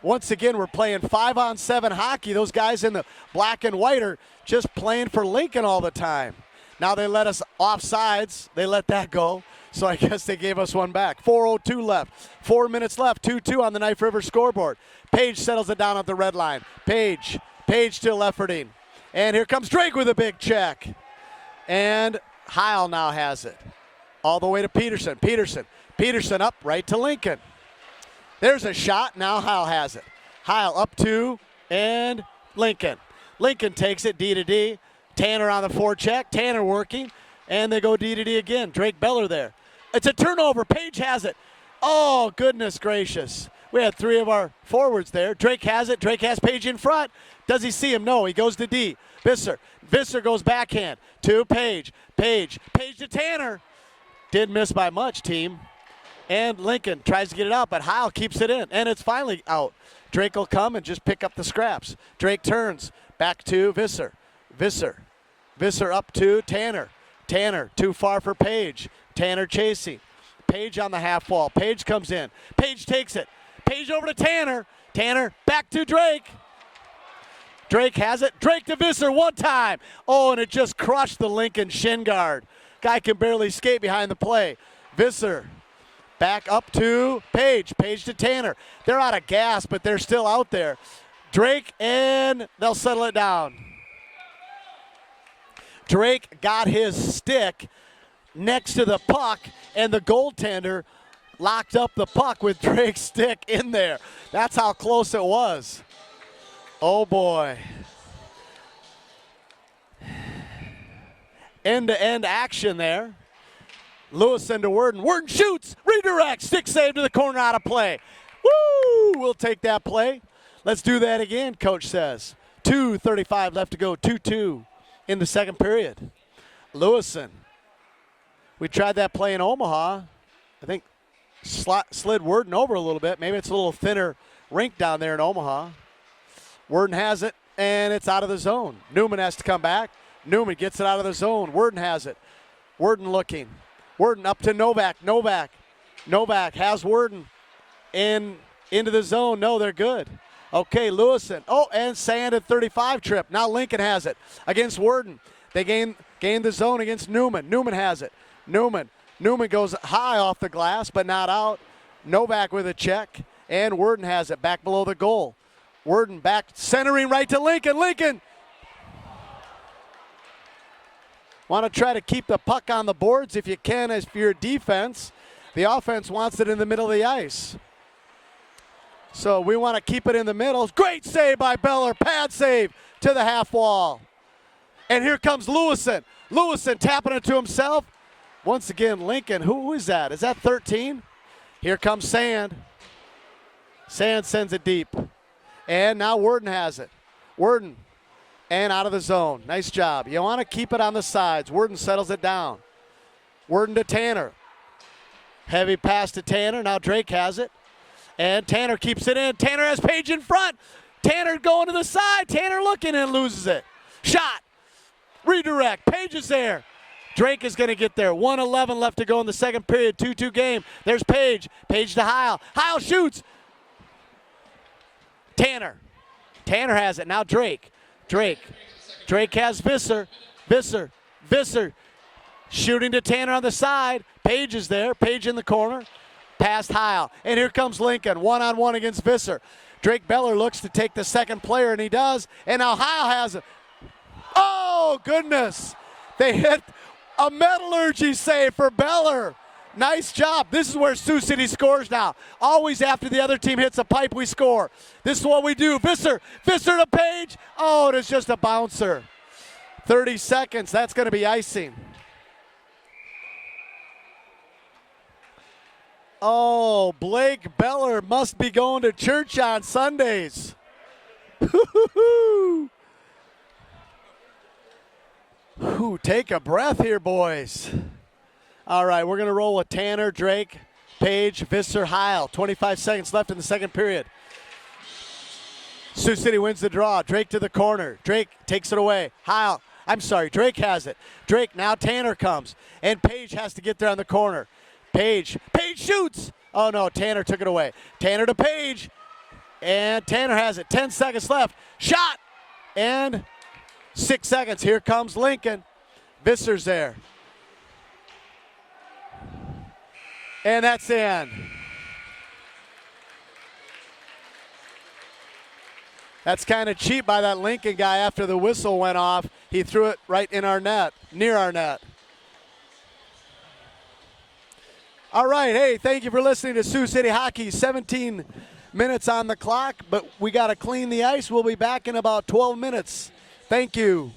Once again, we're playing 5-on-7 hockey. Those guys in the black and white are just playing for Lincoln all the time. Now they let us off sides. They let that go. So I guess they gave us one back. 4:02 left. 4 minutes left. 2-2 on the Knife River scoreboard. Page settles it down at the red line. Page still efforting. And here comes Drake with a big check. And Heil now has it. All the way to Peterson. Peterson up right to Lincoln. There's a shot. Now Heil has it. Heil up to and Lincoln. Lincoln takes it D to D. Tanner on the forecheck. Tanner working. And they go D to D again. Drake Beller there. It's a turnover. Page has it. Oh, goodness gracious. We had 3 of our forwards there. Drake has it. Drake has Page in front. Does he see him? No. He goes to D. Visser goes backhand to Page. Page to Tanner. Didn't miss by much, team. And Lincoln tries to get it out, but Heil keeps it in. And it's finally out. Drake will come and just pick up the scraps. Drake turns back to Visser. Visser up to Tanner. Tanner too far for Page. Tanner chasing. Page on the half wall. Page comes in. Page takes it. Page over to Tanner. Tanner back to Drake. Drake has it. Drake to Visser one time. Oh, and it just crushed the Lincoln shin guard. Guy can barely skate behind the play. Visser back up to Page. Page to Tanner. They're out of gas, but they're still out there. Drake, and they'll settle it down. Drake got his stick next to the puck, and the goaltender locked up the puck with Drake's stick in there. That's how close it was. Oh boy. End-to-end action there. Lewison to Worden. Worden shoots, redirect, stick save to the corner, out of play. Woo! We'll take that play. Let's do that again, coach says. 2:35 left to go, 2-2 in the second period. Lewison. We tried that play in Omaha. I think slid Worden over a little bit. Maybe it's a little thinner rink down there in Omaha. Worden has it, and it's out of the zone. Newman has to come back. Newman gets it out of the zone. Worden has it. Worden looking. Worden up to Novak. Novak has Worden into the zone. No, they're good. Okay, Lewison. Oh, and Sand at 35 trip. Now Lincoln has it against Worden. They gain the zone against Newman. Newman has it. Newman goes high off the glass, but not out. Novak with a check, and Worden has it back below the goal. Worden back, centering right to Lincoln. Lincoln want to try to keep the puck on the boards if you can as for your defense. The offense wants it in the middle of the ice. So we want to keep it in the middle. Great save by Beller. Pad save to the half wall. And here comes Lewison. Lewison tapping it to himself. Once again, Lincoln. Who is that? Is that 13? Here comes Sand. Sand sends it deep. And now Worden has it. Worden. And out of the zone. Nice job. You want to keep it on the sides. Worden settles it down. Worden to Tanner. Heavy pass to Tanner. Now Drake has it. And Tanner keeps it in. Tanner has Page in front. Tanner going to the side. Tanner looking and loses it. Shot. Redirect. Page is there. Drake is going to get there. 1:11 left to go in the second period. 2-2 game. There's Page. Page to Heil. Heil shoots. Tanner. Tanner has it. Now Drake. Drake has Visser. Visser. Shooting to Tanner on the side. Page is there. Page in the corner. Past Heil. And here comes Lincoln. One-on-one against Visser. Drake Beller looks to take the second player, and he does. And now Heil has it. Oh, goodness. They hit a metallurgy save for Beller. Nice job. This is where Sioux City scores now. Always after the other team hits a pipe, we score. This is what we do. Visser to Page. Oh, it is just a bouncer. 30 seconds. That's going to be icing. Oh, Blake Beller must be going to church on Sundays. Take a breath here, boys. All right, we're going to roll with Tanner, Drake, Page, Visser, Heil. 25 seconds left in the second period. Sioux City wins the draw. Drake to the corner. Drake takes it away. Drake has it. Drake, now Tanner comes. And Page has to get there on the corner. Page shoots. Oh, no, Tanner took it away. Tanner to Page. And Tanner has it. 10 seconds left. Shot. And 6 seconds. Here comes Lincoln. Visser's there. And that's in. That's kind of cheap by that Lincoln guy after the whistle went off. He threw it right in our net, near our net. All right, hey, thank you for listening to Sioux City Hockey. 17 minutes on the clock, but we got to clean the ice. We'll be back in about 12 minutes. Thank you.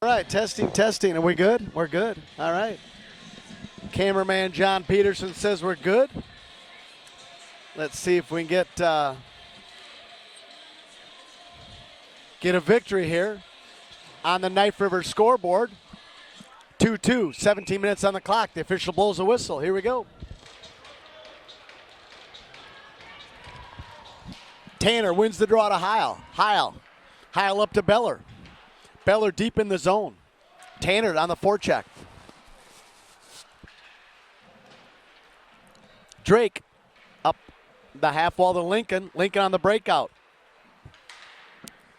All right, testing. Are we good? We're good. All right. Cameraman John Peterson says we're good. Let's see if we can get a victory here on the Knife River scoreboard. 2-2, 17 minutes on the clock. The official blows a whistle. Here we go. Tanner wins the draw to Heil. Heil up to Beller. Beller deep in the zone. Tanner on the forecheck. Drake up the half wall to Lincoln. Lincoln on the breakout.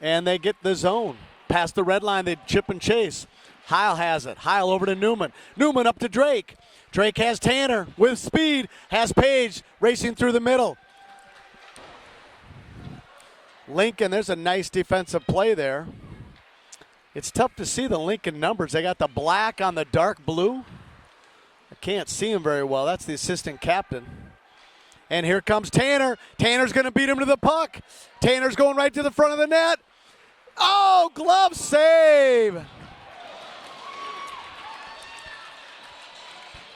And they get the zone. Past the red line, they chip and chase. Heil has it. Heil over to Newman. Newman up to Drake. Drake has Tanner with speed. Has Page racing through the middle. Lincoln, there's a nice defensive play there. It's tough to see the Lincoln numbers. They got the black on the dark blue. I can't see him very well. That's the assistant captain. And here comes Tanner. Tanner's going to beat him to the puck. Tanner's going right to the front of the net. Oh, glove save.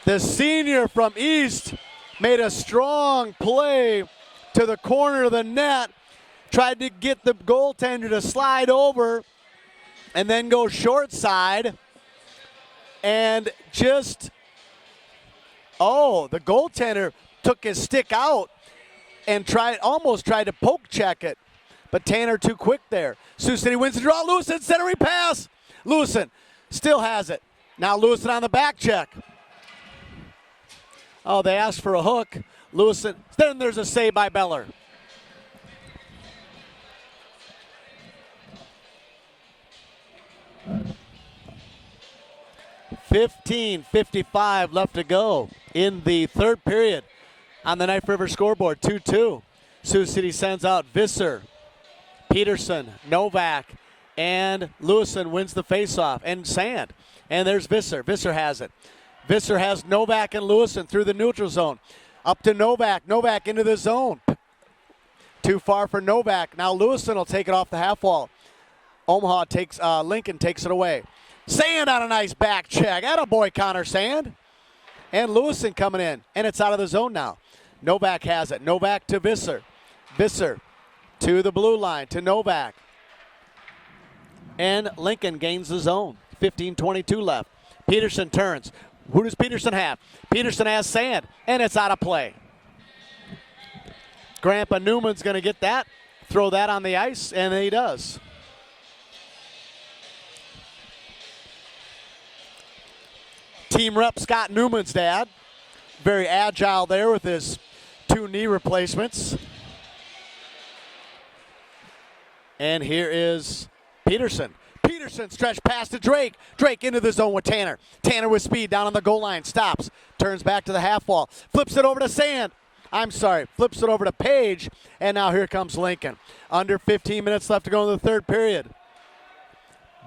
The senior from East made a strong play to the corner of the net. Tried to get the goaltender to slide over and then go short side. And the goaltender took his stick out and almost tried to poke check it. But Tanner too quick there. Sioux City wins the draw. Lewison, centering pass. Lewison still has it. Now Lewison on the back check. Oh, they asked for a hook. Lewison, then there's a save by Beller. .55 left to go in the third period on the Knife River scoreboard, 2-2. Sioux City sends out Visser, Peterson, Novak, and Lewison wins the faceoff, and Sand. And there's Visser. Visser has it. Visser has Novak and Lewison through the neutral zone. Up to Novak. Novak into the zone. Too far for Novak. Now Lewison will take it off the half wall. Lincoln takes it away. Sand on a nice back check. Attaboy, Connor Sand. And Lewison coming in. And it's out of the zone now. Novak has it. Novak to Visser. Visser to the blue line to Novak. And Lincoln gains the zone. 15:22 left. Peterson turns. Who does Peterson have? Peterson has Sand. And it's out of play. Grandpa Newman's going to get that. Throw that on the ice. And he does. Team rep Scott Newman's dad. Very agile there with his 2 knee replacements. And here is Peterson. Peterson stretched past to Drake. Drake into the zone with Tanner. Tanner with speed down on the goal line. Stops. Turns back to the half wall. Flips it over to Flips it over to Page. And now here comes Lincoln. Under 15 minutes left to go in the third period.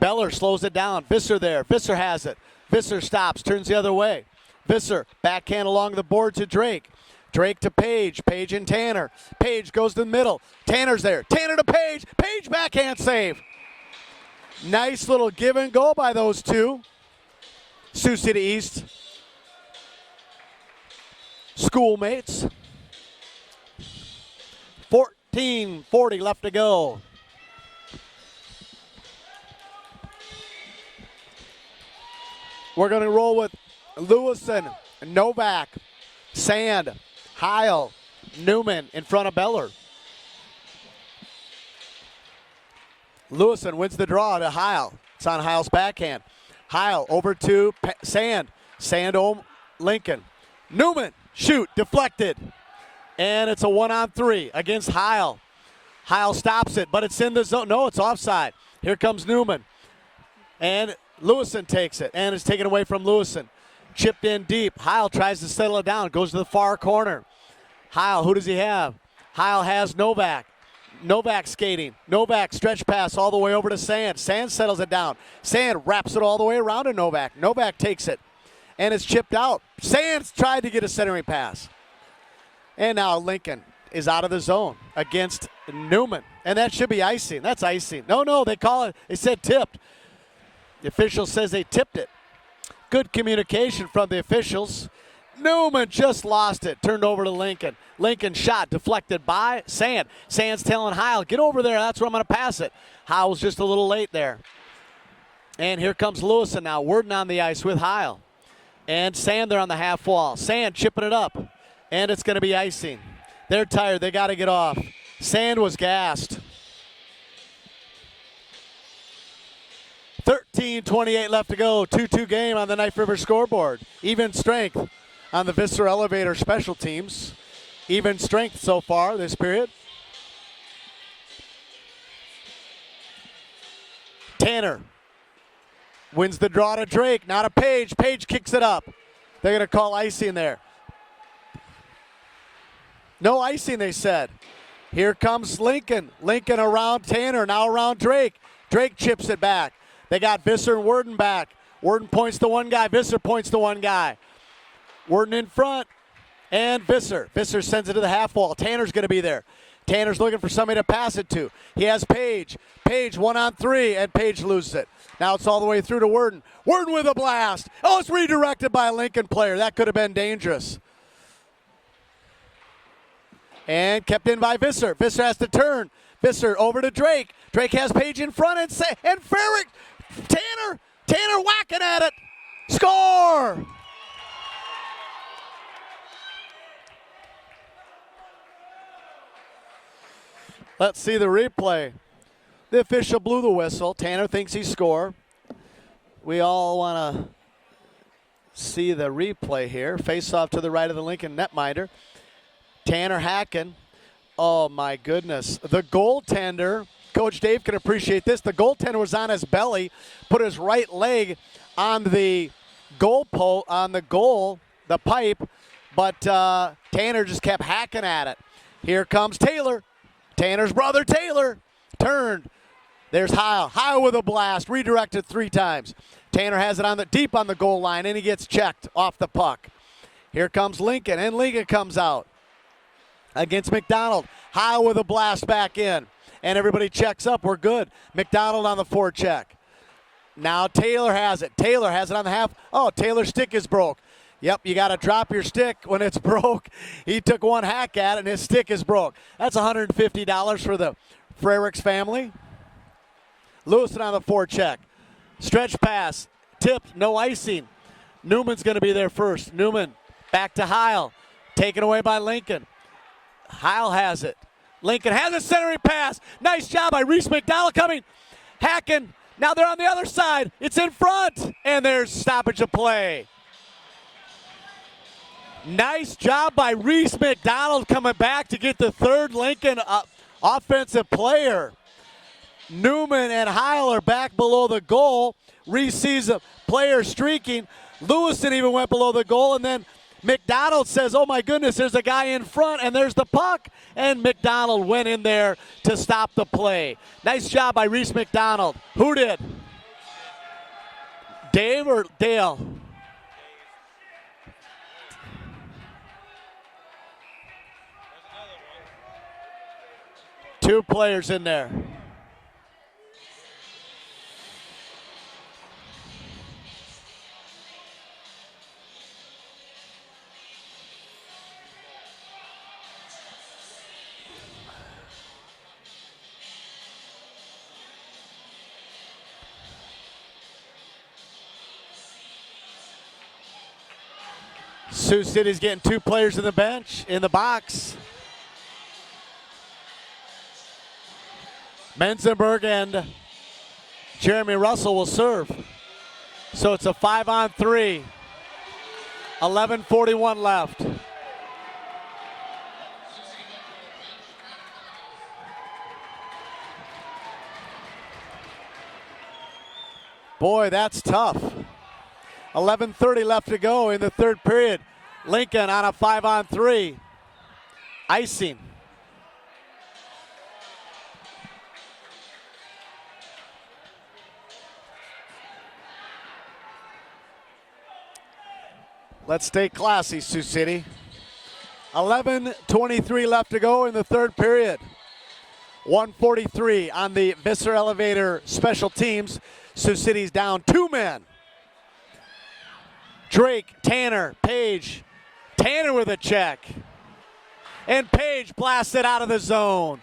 Beller slows it down. Visser there. Visser has it. Visser stops. Turns the other way. Visser backhand along the board to Drake. Drake to Page. Page and Tanner. Page goes to the middle. Tanner's there. Tanner to Page. Page backhand save. Nice little give and go by those two. Sioux City East schoolmates. 14:40 left to go. We're going to roll with Lewison, Novak, Sand, Heil, Newman in front of Beller. Lewison wins the draw to Heil. It's on Heil's backhand. Heil over to Sand. Sand to Lincoln. Newman, shoot, deflected. And it's a 1-on-3 against Heil. Heil stops it, but it's in the zone. No, it's offside. Here comes Newman. And Lewison takes it, and it's taken away from Lewison. Chipped in deep. Heil tries to settle it down. Goes to the far corner. Heil, who does he have? Heil has Novak. Novak skating. Novak stretch pass all the way over to Sand. Sand settles it down. Sand wraps it all the way around to Novak. Novak takes it, and it's chipped out. Sand's tried to get a centering pass. And now Lincoln is out of the zone against Newman. And that should be icing. That's icing. No, they call it. They said tipped. The official says they tipped it. Good communication from the officials. Newman just lost it. Turned over to Lincoln. Lincoln shot deflected by Sand. Sand's telling Heil, get over there. That's where I'm going to pass it. Heil's just a little late there. And here comes Lewison now. Worden on the ice with Heil. And Sand there on the half wall. Sand chipping it up. And it's going to be icing. They're tired. They got to get off. Sand was gassed. 13:28 left to go. 2-2 game on the Knife River scoreboard. Even strength on the Visser Elevator special teams. Even strength so far this period. Tanner wins the draw to Drake. Now to Page. Page kicks it up. They're going to call icing there. No icing, they said. Here comes Lincoln. Lincoln around Tanner. Now around Drake. Drake chips it back. They got Visser and Worden back. Worden points to one guy. Visser points to one guy. Worden in front. And Visser. Visser sends it to the half wall. Tanner's going to be there. Tanner's looking for somebody to pass it to. He has Page. Page 1-on-3, and Page loses it. Now it's all the way through to Worden. Worden with a blast. Oh, it's redirected by a Lincoln player. That could have been dangerous. And kept in by Visser. Visser has to turn. Visser over to Drake. Drake has Page in front and Ferrick. Tanner whacking at it. Score! Let's see the replay. The official blew the whistle. Tanner thinks he scored. We all want to see the replay here. Face off to the right of the Lincoln netminder. Tanner hacking. Oh, my goodness. The goaltender, Coach Dave can appreciate this. The goaltender was on his belly, put his right leg on the the pipe, but Tanner just kept hacking at it. Here comes Taylor. Tanner's brother Taylor turned. There's Heil. Heil with a blast, redirected 3 times. Tanner has it deep on the goal line, and he gets checked off the puck. Here comes Lincoln, and Lincoln comes out against McDonald. Heil with a blast back in, and everybody checks up. We're good. McDonald on the forecheck. Now Taylor has it. Taylor has it on the half. Oh, Taylor's stick is broke. Yep, you got to drop your stick when it's broke. He took one hack at it, and his stick is broke. That's $150 for the Frericks family. Lewison on the forecheck. Stretch pass. Tipped. No icing. Newman's going to be there first. Newman back to Heil. Taken away by Lincoln. Heil has it. Lincoln has a centering pass. Nice job by Reese McDonald coming. Hacking. Now they're on the other side. It's in front. And there's stoppage of play. Nice job by Reese McDonald coming back to get the third Lincoln offensive player. Newman and Heil are back below the goal. Reese sees a player streaking. Lewison even went below the goal, and then McDonald says, oh my goodness, there's a guy in front, and there's the puck. And McDonald went in there to stop the play. Nice job by Reese McDonald. Who did? Dave or Dale? 2 players in there. Sioux City's getting 2 players in the bench, in the box. Menzenberg and Jeremy Russell will serve. So it's a 5-on-3. 11:41 left. Boy, that's tough. 11:30 left to go in the third period. Lincoln on a 5-on-3. Icing. Let's stay classy, Sioux City. 11:23 left to go in the third period. 1:43 on the Visser Elevator special teams. Sioux City's down 2 men. Drake, Tanner, Page. Tanner with a check. And Page blasts it out of the zone.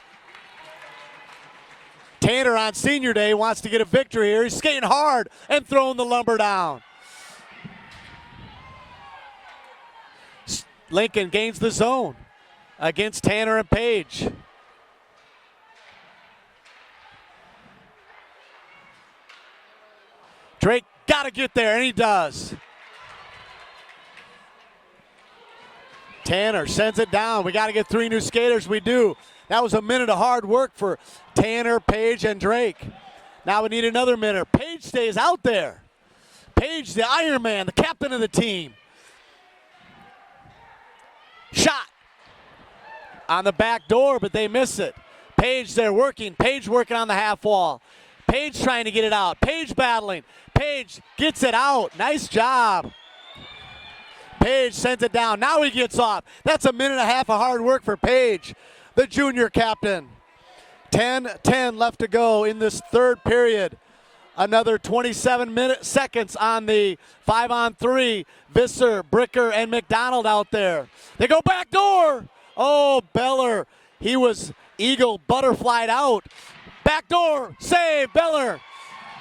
Tanner on senior day wants to get a victory here. He's skating hard and throwing the lumber down. Lincoln gains the zone against Tanner and Page. Drake got to get there, and he does. Tanner sends it down. We got to get 3 new skaters. We do. That was a minute of hard work for Tanner, Page, and Drake. Now we need another minute. Page stays out there. Page, the Iron Man, the captain of the team. Shot on the back door, but they miss it. Page there working. Page working on the half wall. Page trying to get it out. Page battling. Page gets it out. Nice job. Page sends it down. Now he gets off. That's a minute and a half of hard work for Page, the junior captain. 10 left to go in this third period. Another 27 seconds on the 5-on-3. Visser, Bricker, and McDonald out there. They go back door. Oh, Beller. He was eagle butterflied out. Back door. Save, Beller.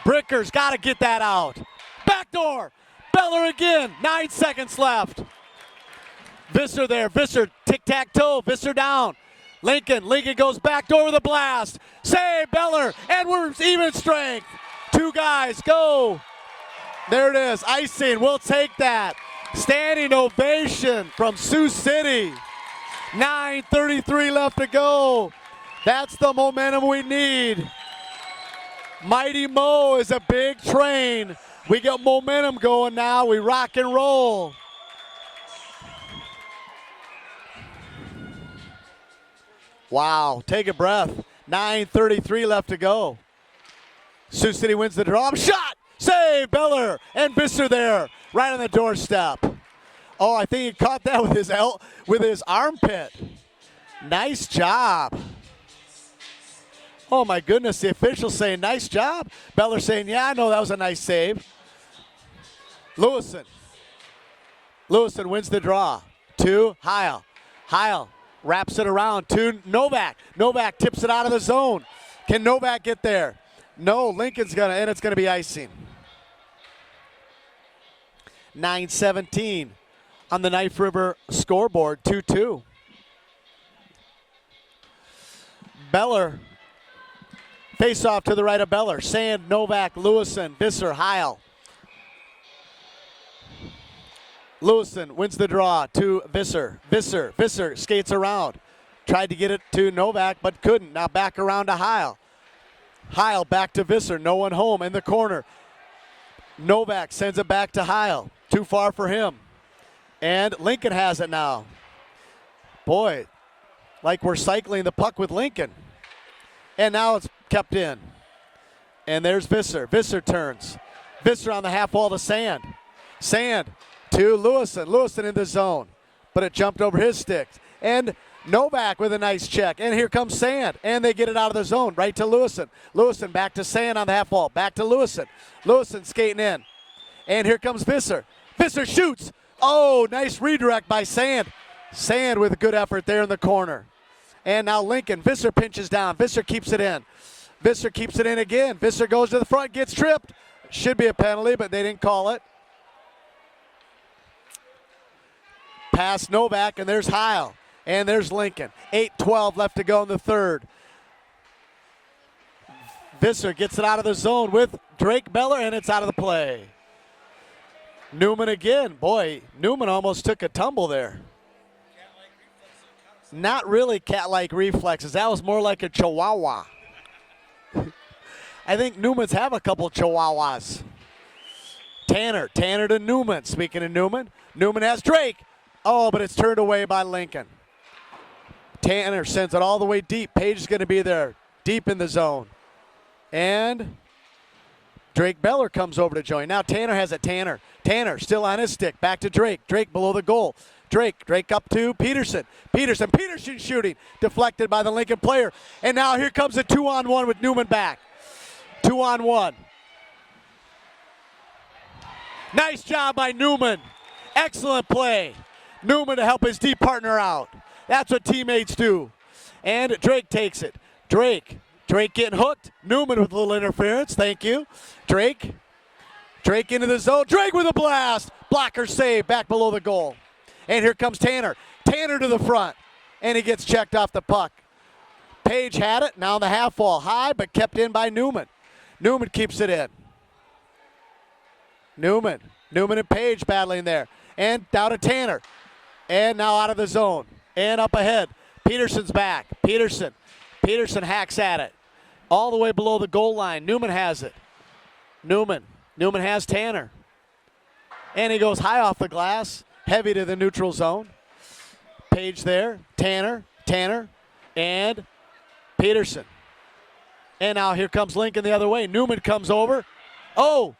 Bricker's got to get that out. Back door. Beller again. 9 seconds left. Visser there. Visser, tic-tac-toe. Visser down. Lincoln goes back door with a blast. Save, Beller. Edwards, even strength. 2 guys, go. There it is, icing, we'll take that. Standing ovation from Sioux City. 9:33 left to go. That's the momentum we need. Mighty Mo is a big train. We got momentum going now, we rock and roll. Wow, take a breath. 9:33 left to go. Sioux City wins the draw. Shot! Save! Beller and Visser there, right on the doorstep. Oh, I think he caught that with his armpit. Nice job. Oh my goodness, the official saying nice job. Beller saying, yeah, I know that was a nice save. Lewison wins the draw. 2, Heil. Heil wraps it around to Novak. Novak tips it out of the zone. Can Novak get there? No, Lincoln's gonna, and it's gonna be icing. 9:17 on the Knife River scoreboard, 2-2. Beller, face off to the right of Beller. Sand, Novak, Lewison, Visser, Heil. Lewison wins the draw to Visser. Visser skates around. Tried to get it to Novak, but couldn't. Now back around to Heil. Heil back to Visser, no one home in the corner. Novak sends it back to Heil. Too far for him. And Lincoln has it now. Boy, like we're cycling the puck with Lincoln. And now it's kept in. And there's Visser. Visser turns. Visser on the half wall to Sand. Sand to Lewison. Lewison in the zone. But it jumped over his sticks. And Novak with a nice check. And here comes Sand. And they get it out of the zone. Right to Lewison. Lewison back to Sand on the half wall. Back to Lewison. Lewison skating in. And here comes Visser. Visser shoots. Oh, nice redirect by Sand. Sand with a good effort there in the corner. And now Lincoln. Visser pinches down. Visser keeps it in. Visser keeps it in again. Visser goes to the front, gets tripped. Should be a penalty, but they didn't call it. Pass Novak, and there's Heil. And there's Lincoln. 8:12 left to go in the third. Visser gets it out of the zone with Drake Beller, and it's out of the play. Newman again. Boy, Newman almost took a tumble there. Not really cat-like reflexes. That was more like a chihuahua. I think Newman's have a couple chihuahuas. Tanner to Newman. Speaking of Newman, Newman has Drake. Oh, but it's turned away by Lincoln. Tanner sends it all the way deep. Page is going to be there, deep in the zone. And Drake Beller comes over to join. Now Tanner has it. Tanner still on his stick. Back to Drake. Drake below the goal. Drake up to Peterson. Peterson shooting. Deflected by the Lincoln player. And now here comes a 2-on-1 with Newman back. 2-on-1. Nice job by Newman. Excellent play. Newman to help his D partner out. That's what teammates do. And Drake takes it. Drake getting hooked. Newman with a little interference. Thank you. Drake into the zone. Drake with a blast. Blocker save back below the goal. And here comes Tanner. Tanner to the front. And he gets checked off the puck. Page had it. Now in the half wall. High, but kept in by Newman. Newman keeps it in. Newman and Page battling there. And down to Tanner. And now out of the zone. And up ahead. Peterson's back. Peterson hacks at it. All the way below the goal line. Newman has it. Newman has Tanner. And he goes high off the glass. Heavy to the neutral zone. Page there. Tanner. And Peterson. And now here comes Lincoln the other way. Newman comes over. Oh!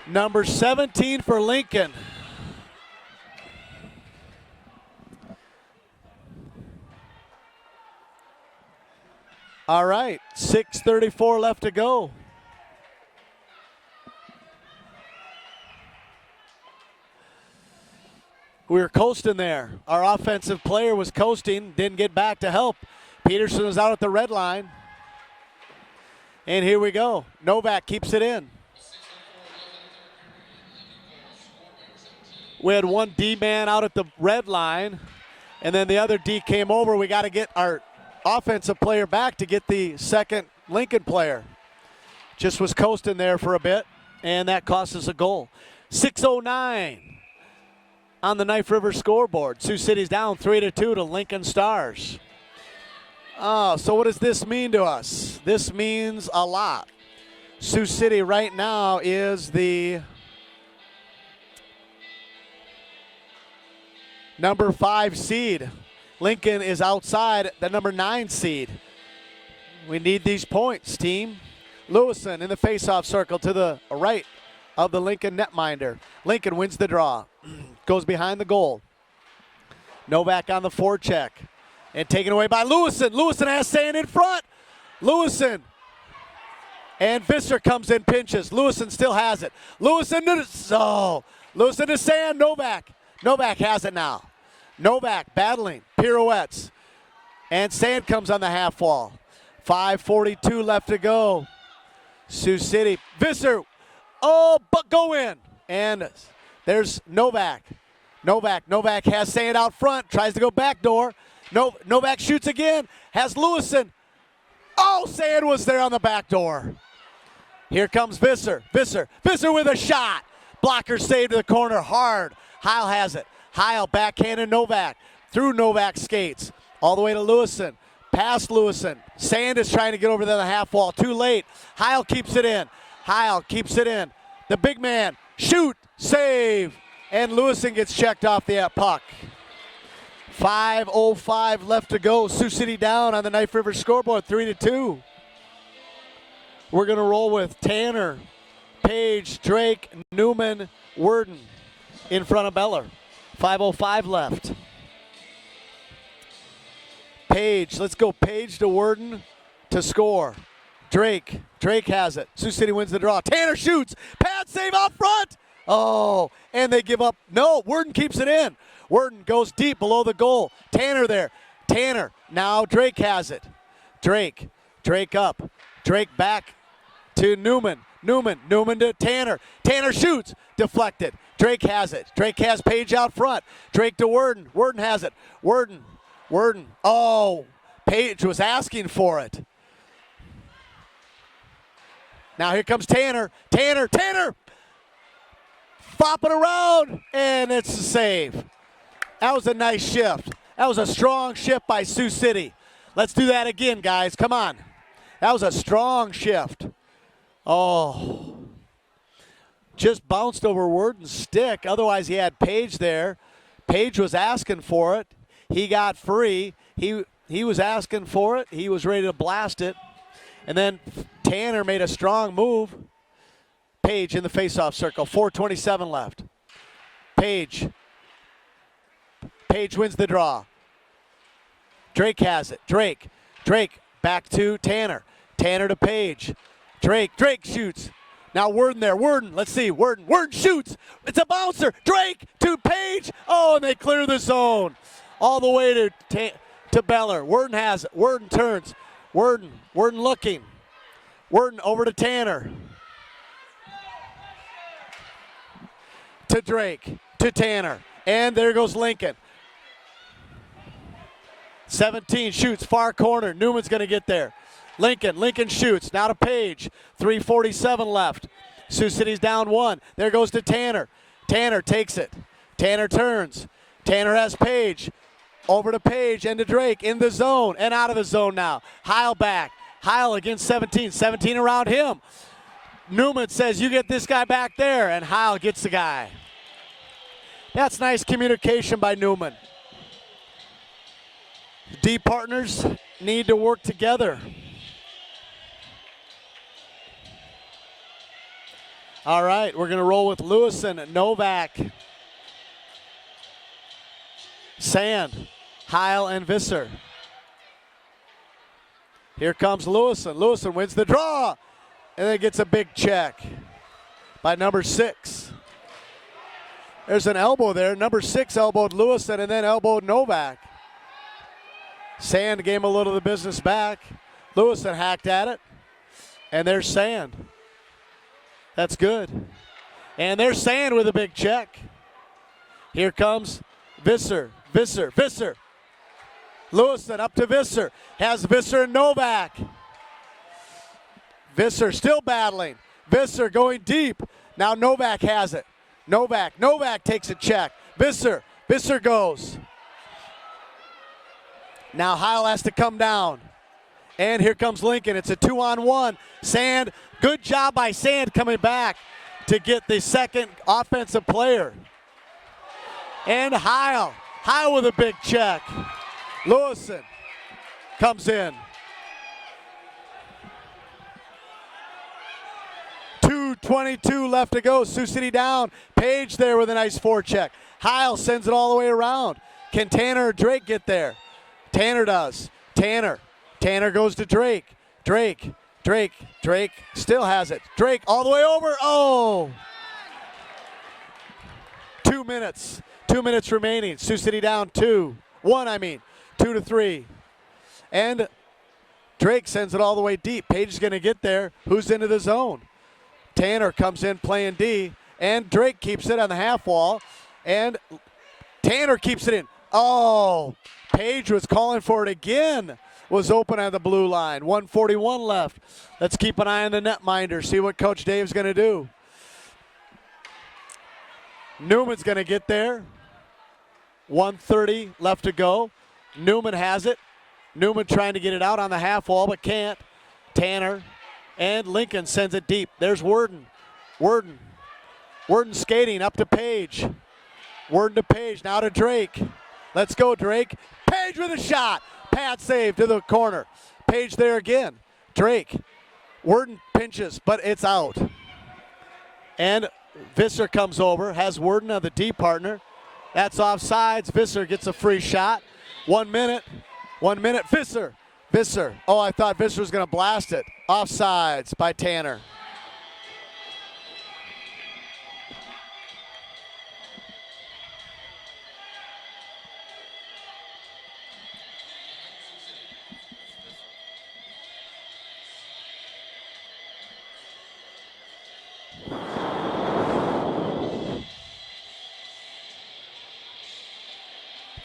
Number 17 for Lincoln. All right, 6:34 left to go. We were coasting there. Our offensive player was coasting, didn't get back to help. Peterson was out at the red line. And here we go. Novak keeps it in. We had one D-man out at the red line, and then the other D came over. We got to get our offensive player back to get the second Lincoln player. Just was coasting there for a bit, and that cost us a goal. 6:09 on the Knife River scoreboard. Sioux City's down 3-2 to Lincoln Stars. Oh, so what does this mean to us? This means a lot. Sioux City right now is the number 5 seed. Lincoln is outside the number 9 seed. We need these points, team. Lewison in the faceoff circle to the right of the Lincoln netminder. Lincoln wins the draw. Goes behind the goal. Novak on the forecheck. And taken away by Lewison. Lewison has Sand in front. Lewison. And Visser comes in, pinches. Lewison still has it. Lewison to Sand. Novak has it now. Novak battling, pirouettes, and Sand comes on the half wall. 5:42 left to go. Sioux City, Visser, but go in. And there's Novak. Novak has Sand out front, tries to go backdoor. Novak shoots again, has Lewison. Oh, Sand was there on the back door. Here comes Visser with a shot. Blocker saved to the corner hard. Heil has it. Heil backhanded Novak. Through Novak's skates. All the way to Lewison. Past Lewison. Sand is trying to get over to the half wall. Too late. Heil keeps it in. The big man. Shoot. Save. And Lewison gets checked off the puck. 5:05 left to go. Sioux City down on the Knife River scoreboard. 3-2. We're going to roll with Tanner, Page, Drake, Newman, Worden in front of Beller. 5:05 left. Page, let's go Page to Worden to score. Drake has it. Sioux City wins the draw. Tanner shoots. Pad save out front. Oh, and they give up. No, Worden keeps it in. Worden goes deep below the goal. Tanner there. Now Drake has it. Drake up. Drake back to Newman to Tanner. Tanner shoots. Deflected. Drake has it. Drake has Page out front. Drake to Worden. Worden has it. Worden. Oh, Page was asking for it. Now here comes Tanner. Flopping around, and it's a save. That was a nice shift. That was a strong shift by Sioux City. Let's do that again, guys. Come on. That was a strong shift. Oh. Just bounced over Worden's stick. Otherwise, he had Page there. Page was asking for it. He got free. He was asking for it. He was ready to blast it. And then Tanner made a strong move. Page in the faceoff circle. 4:27 left. Page wins the draw. Drake has it. Drake back to Tanner. Tanner to Page. Drake shoots. Now Worden there. Worden, let's see. Worden shoots. It's a bouncer. Drake to Page. Oh, and they clear the zone. All the way to Beller. Worden has it. Worden turns. Worden looking. Worden over to Tanner. To Drake. To Tanner. And there goes Lincoln. 17 shoots, far corner. Newman's going to get there. Lincoln shoots. Now to Page. 3:47 left. Sioux City's down 1. There goes to Tanner. Tanner takes it. Tanner turns. Tanner has Page. Over to Page and to Drake in the zone and out of the zone now. Heil back. Heil against 17. 17 around him. Newman says, you get this guy back there, and Heil gets the guy. That's nice communication by Newman. D partners need to work together. All right, we're going to roll with Lewison, Novak, Sand, Heil, and Visser. Here comes Lewison. Lewison wins the draw, and then gets a big check by number 6. There's an elbow there. Number 6 elbowed Lewison and then elbowed Novak. Sand gave him a little of the business back. Lewison hacked at it. And there's Sand. That's good. And there's Sand with a big check. Here comes Visser. Lewison up to Visser. Has Visser and Novak. Visser still battling. Visser going deep. Now Novak has it. Novak takes a check. Visser goes. Now Heil has to come down. And here comes Lincoln. It's a 2-on-1. Sand, good job by Sand coming back to get the second offensive player. And Heil with a big check. Lewison comes in. 2:22 left to go. Sioux City down. Page there with a nice forecheck. Heil sends it all the way around. Can Tanner or Drake get there? Tanner does. Tanner goes to Drake. Drake still has it. Drake all the way over. Oh! 2 minutes. 2 minutes remaining. Sioux City down 2. 2-3. And Drake sends it all the way deep. Page is going to get there. Who's into the zone? Tanner comes in playing D. And Drake keeps it on the half wall. And Tanner keeps it in. Oh! Page was calling for it again. Was open on the blue line. 1:41 left. Let's keep an eye on the netminder. See what Coach Dave's going to do. Newman's going to get there. 1:30 left to go. Newman has it. Newman trying to get it out on the half wall, but can't. Tanner and Lincoln sends it deep. There's Worden. Worden skating up to Page. Worden to Page. Now to Drake. Let's go, Drake. Page with a shot. Pad save to the corner. Page there again. Drake. Worden pinches, but it's out. And Visser comes over, has Worden on the D partner. That's offsides. Visser gets a free shot. 1 minute. 1 minute. Visser. Oh, I thought Visser was going to blast it. Offsides by Tanner.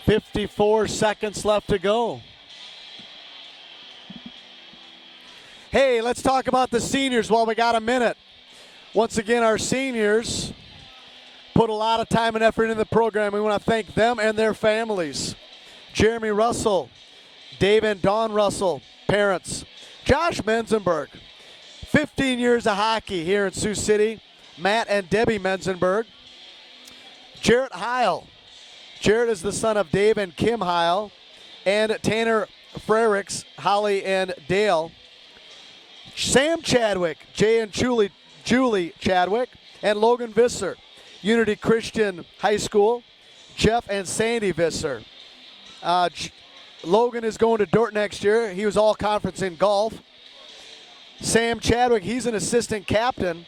.54 seconds left to go. Hey, let's talk about the seniors while we got a minute. Once again, our seniors put a lot of time and effort into the program. We want to thank them and their families. Jeremy Russell, Dave and Dawn Russell, parents. Josh Menzenberg, 15 years of hockey here in Sioux City. Matt and Debbie Menzenberg. Jarrett Heil. Jarrett is the son of Dave and Kim Heil, and Tanner Frericks, Holly and Dale. Sam Chadwick, Jay and Julie Chadwick, and Logan Visser, Unity Christian High School. Jeff and Sandy Visser. Logan is going to Dordt next year. He was all conference in golf. Sam Chadwick, he's an assistant captain.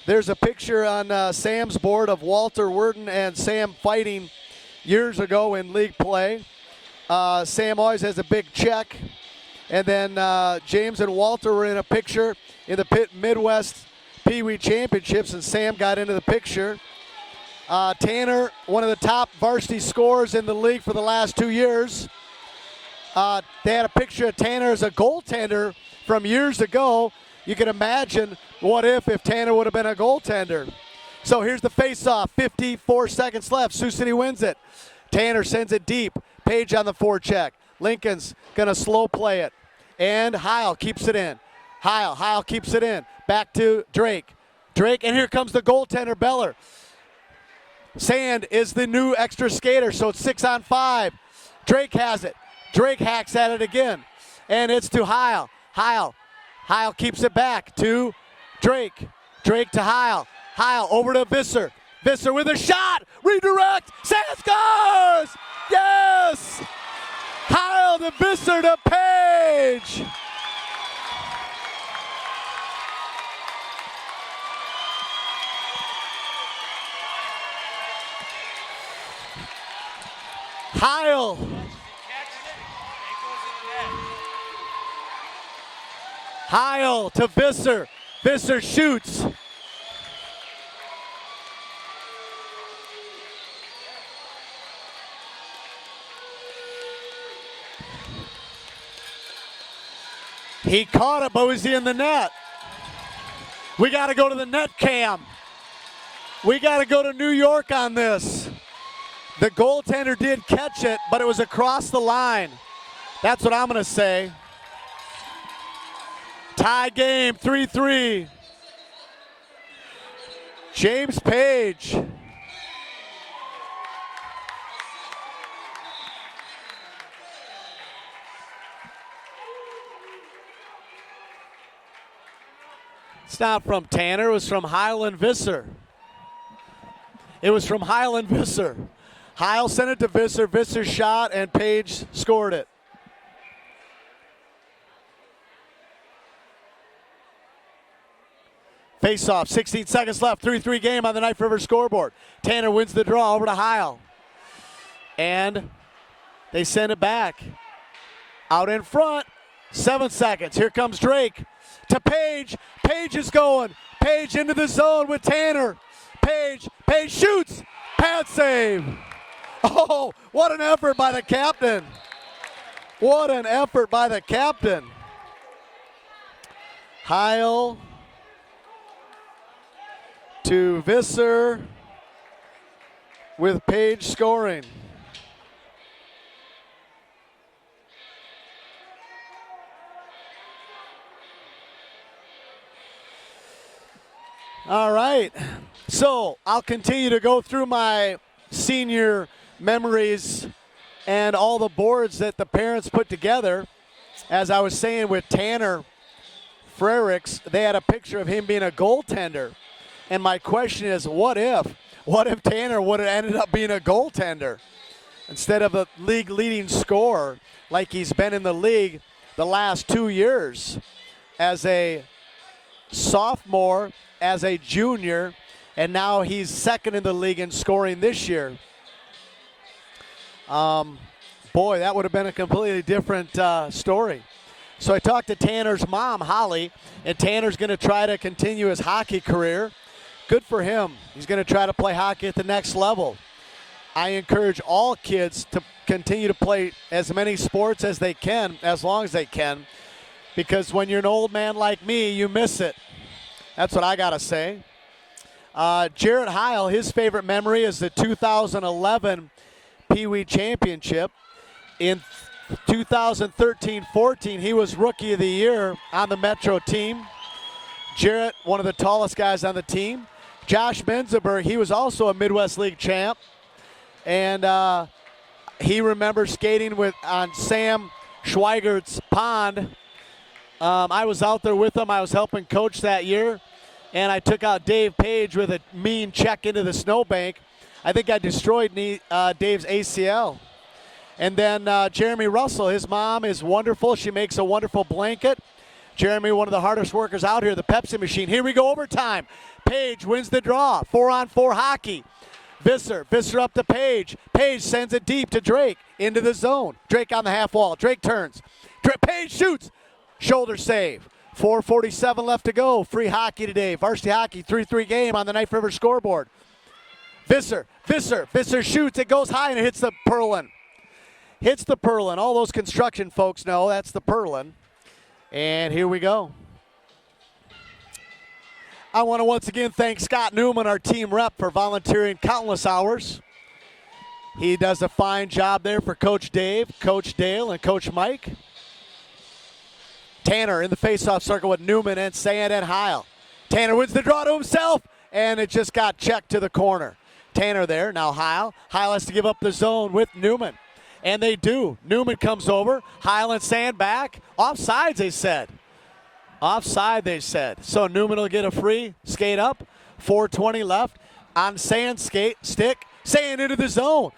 There's a picture on Sam's board of Walter Worden and Sam fighting years ago in league play. Sam always has a big check. And then James and Walter were in a picture in the Pitt Midwest Pee Wee Championships, and Sam got into the picture. Tanner, one of the top varsity scorers in the league for the last 2 years. They had a picture of Tanner as a goaltender from years ago. You can imagine what if Tanner would have been a goaltender. So here's the face-off, 54 seconds left. Sioux City wins it. Tanner sends it deep. Page on the forecheck. Lincoln's going to slow play it. And Heil keeps it in. Heil keeps it in. Back to Drake. And here comes the goaltender, Beller. Sand is the new extra skater, so it's 6-on-5. Drake has it. Drake hacks at it again. And it's to Heil. Heil keeps it back to Drake. Drake to Heil. Heil over to Visser. Visser with a shot. Redirect. Sand scores! Yes! Heil to Visser to Page. Heil. Heil to Visser. Visser shoots. He caught it, but was he in the net? We got to go to the net cam. We got to go to New York on this. The goaltender did catch it, but it was across the line. That's what I'm going to say. Tie game, 3-3. James Page. It's not from Tanner, it was from Heil and Visser. It was from Heil and Visser. Heil sent it to Visser, Visser shot, and Page scored it. Face-off, 16 seconds left, 3-3 game on the Knife River scoreboard. Tanner wins the draw over to Heil. And they send it back. Out in front, 7 seconds. Here comes Drake to Page. Page is going. Page into the zone with Tanner. Page shoots. Pad save. Oh, what an effort by the captain. What an effort by the captain. Heil to Visser with Page scoring. All right, so I'll continue to go through my senior memories and all the boards that the parents put together. As I was saying with Tanner Frericks, they had a picture of him being a goaltender. And my question is, what if Tanner would have ended up being a goaltender instead of a league leading scorer like he's been in the league the last 2 years as a sophomore, as a junior, and now he's second in the league in scoring this year. Boy, that would have been a completely different story. So I talked to Tanner's mom, Holly, and Tanner's going to try to continue his hockey career. Good for him. He's going to try to play hockey at the next level. I encourage all kids to continue to play as many sports as they can, as long as they can, because when you're an old man like me, you miss it. That's what I got to say. Jarrett Heil, his favorite memory is the 2011 Pee Wee Championship. In 2013-14, he was Rookie of the Year on the Metro team. Jarrett, one of the tallest guys on the team. Josh Menzenberg, he was also a Midwest League champ. And he remembers skating on Sam Schweigert's pond. I was out there with him. I was helping coach that year. And I took out Dave Page with a mean check into the snowbank. I think I destroyed Dave's ACL. And then Jeremy Russell, his mom is wonderful. She makes a wonderful blanket. Jeremy, one of the hardest workers out here, the Pepsi machine. Here we go, overtime. Page wins the draw. 4-on-4 hockey. Visser up to Page. Page sends it deep to Drake into the zone. Drake on the half wall. Drake turns. Page shoots. Shoulder save. 4:47 left to go. Free hockey today. Varsity hockey 3-3 game on the Knife River scoreboard. Visser shoots. It goes high and it hits the purlin. Hits the purlin. All those construction folks know that's the purlin. And here we go. I want to once again thank Scott Newman, our team rep, for volunteering countless hours. He does a fine job there for Coach Dave, Coach Dale, and Coach Mike. Tanner in the faceoff circle with Newman and Sand and Heil. Tanner wins the draw to himself, and it just got checked to the corner. Tanner there, now Heil. Heil has to give up the zone with Newman. And they do. Newman comes over. Heil and Sand back. Offsides, they said. Offside, they said. So Newman will get a free skate up. 4:20 left. On Sand stick. Sand into the zone.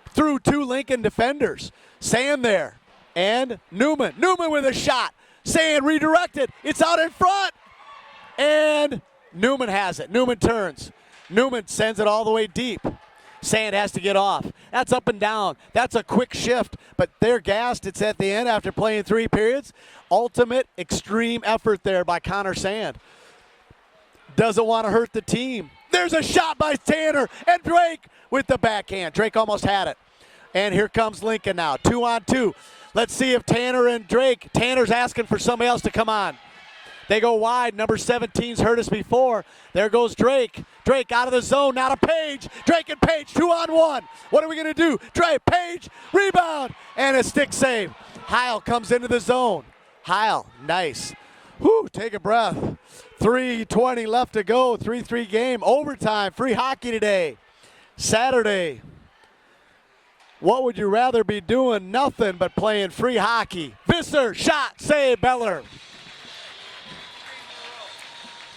Through two Lincoln defenders. Sand there. And Newman. Newman with a shot. Sand redirected. It's out in front. And Newman has it. Newman turns. Newman sends it all the way deep. Sand has to get off. That's up and down. That's a quick shift, but they're gassed. It's at the end after playing 3 periods. Ultimate extreme effort there by Connor Sand. Doesn't want to hurt the team. There's a shot by Tanner and Drake with the backhand. Drake almost had it. And here comes Lincoln now, 2-on-2. Let's see if Tanner and Drake, Tanner's asking for somebody else to come on. They go wide. Number 17's hurt us before. There goes Drake. Drake out of the zone, now to Page. Drake and Page, 2-on-1. What are we going to do? Drake, Page, rebound, and a stick save. Heil comes into the zone. Heil, nice. Whew, take a breath. 3:20 left to go, 3-3 game. Overtime, free hockey today. Saturday. What would you rather be doing? Nothing but playing free hockey. Visser, shot, save, Beller.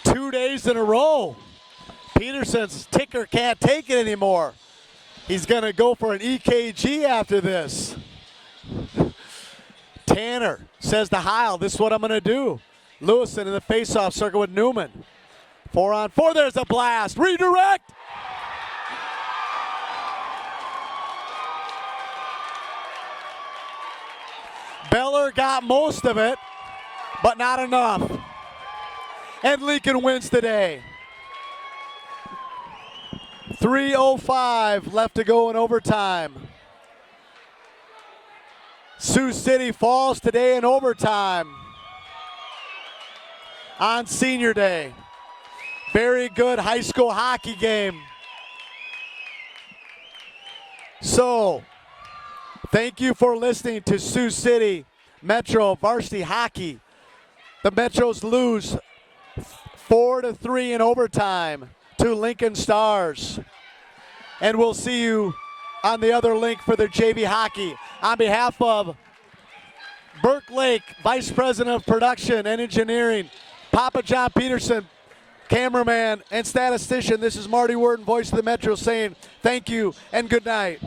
2 days in a row. Peterson's ticker can't take it anymore. He's going to go for an EKG after this. Tanner says to Heil, this is what I'm going to do. Lewison in the faceoff circle with Newman. 4-on-4, there's a blast. Redirect. Beller got most of it, but not enough. And Lincoln wins today. 3:05 left to go in overtime. Sioux City falls today in overtime on Senior Day. Very good high school hockey game. So, thank you for listening to Sioux City Metro Varsity Hockey. The Metros lose 4-3 in overtime to Lincoln Stars. And we'll see you on the other link for the JV hockey. On behalf of Burke Lake, Vice President of Production and Engineering, Papa John Peterson, cameraman and statistician, this is Marty Worden, voice of the Metro, saying thank you and good night.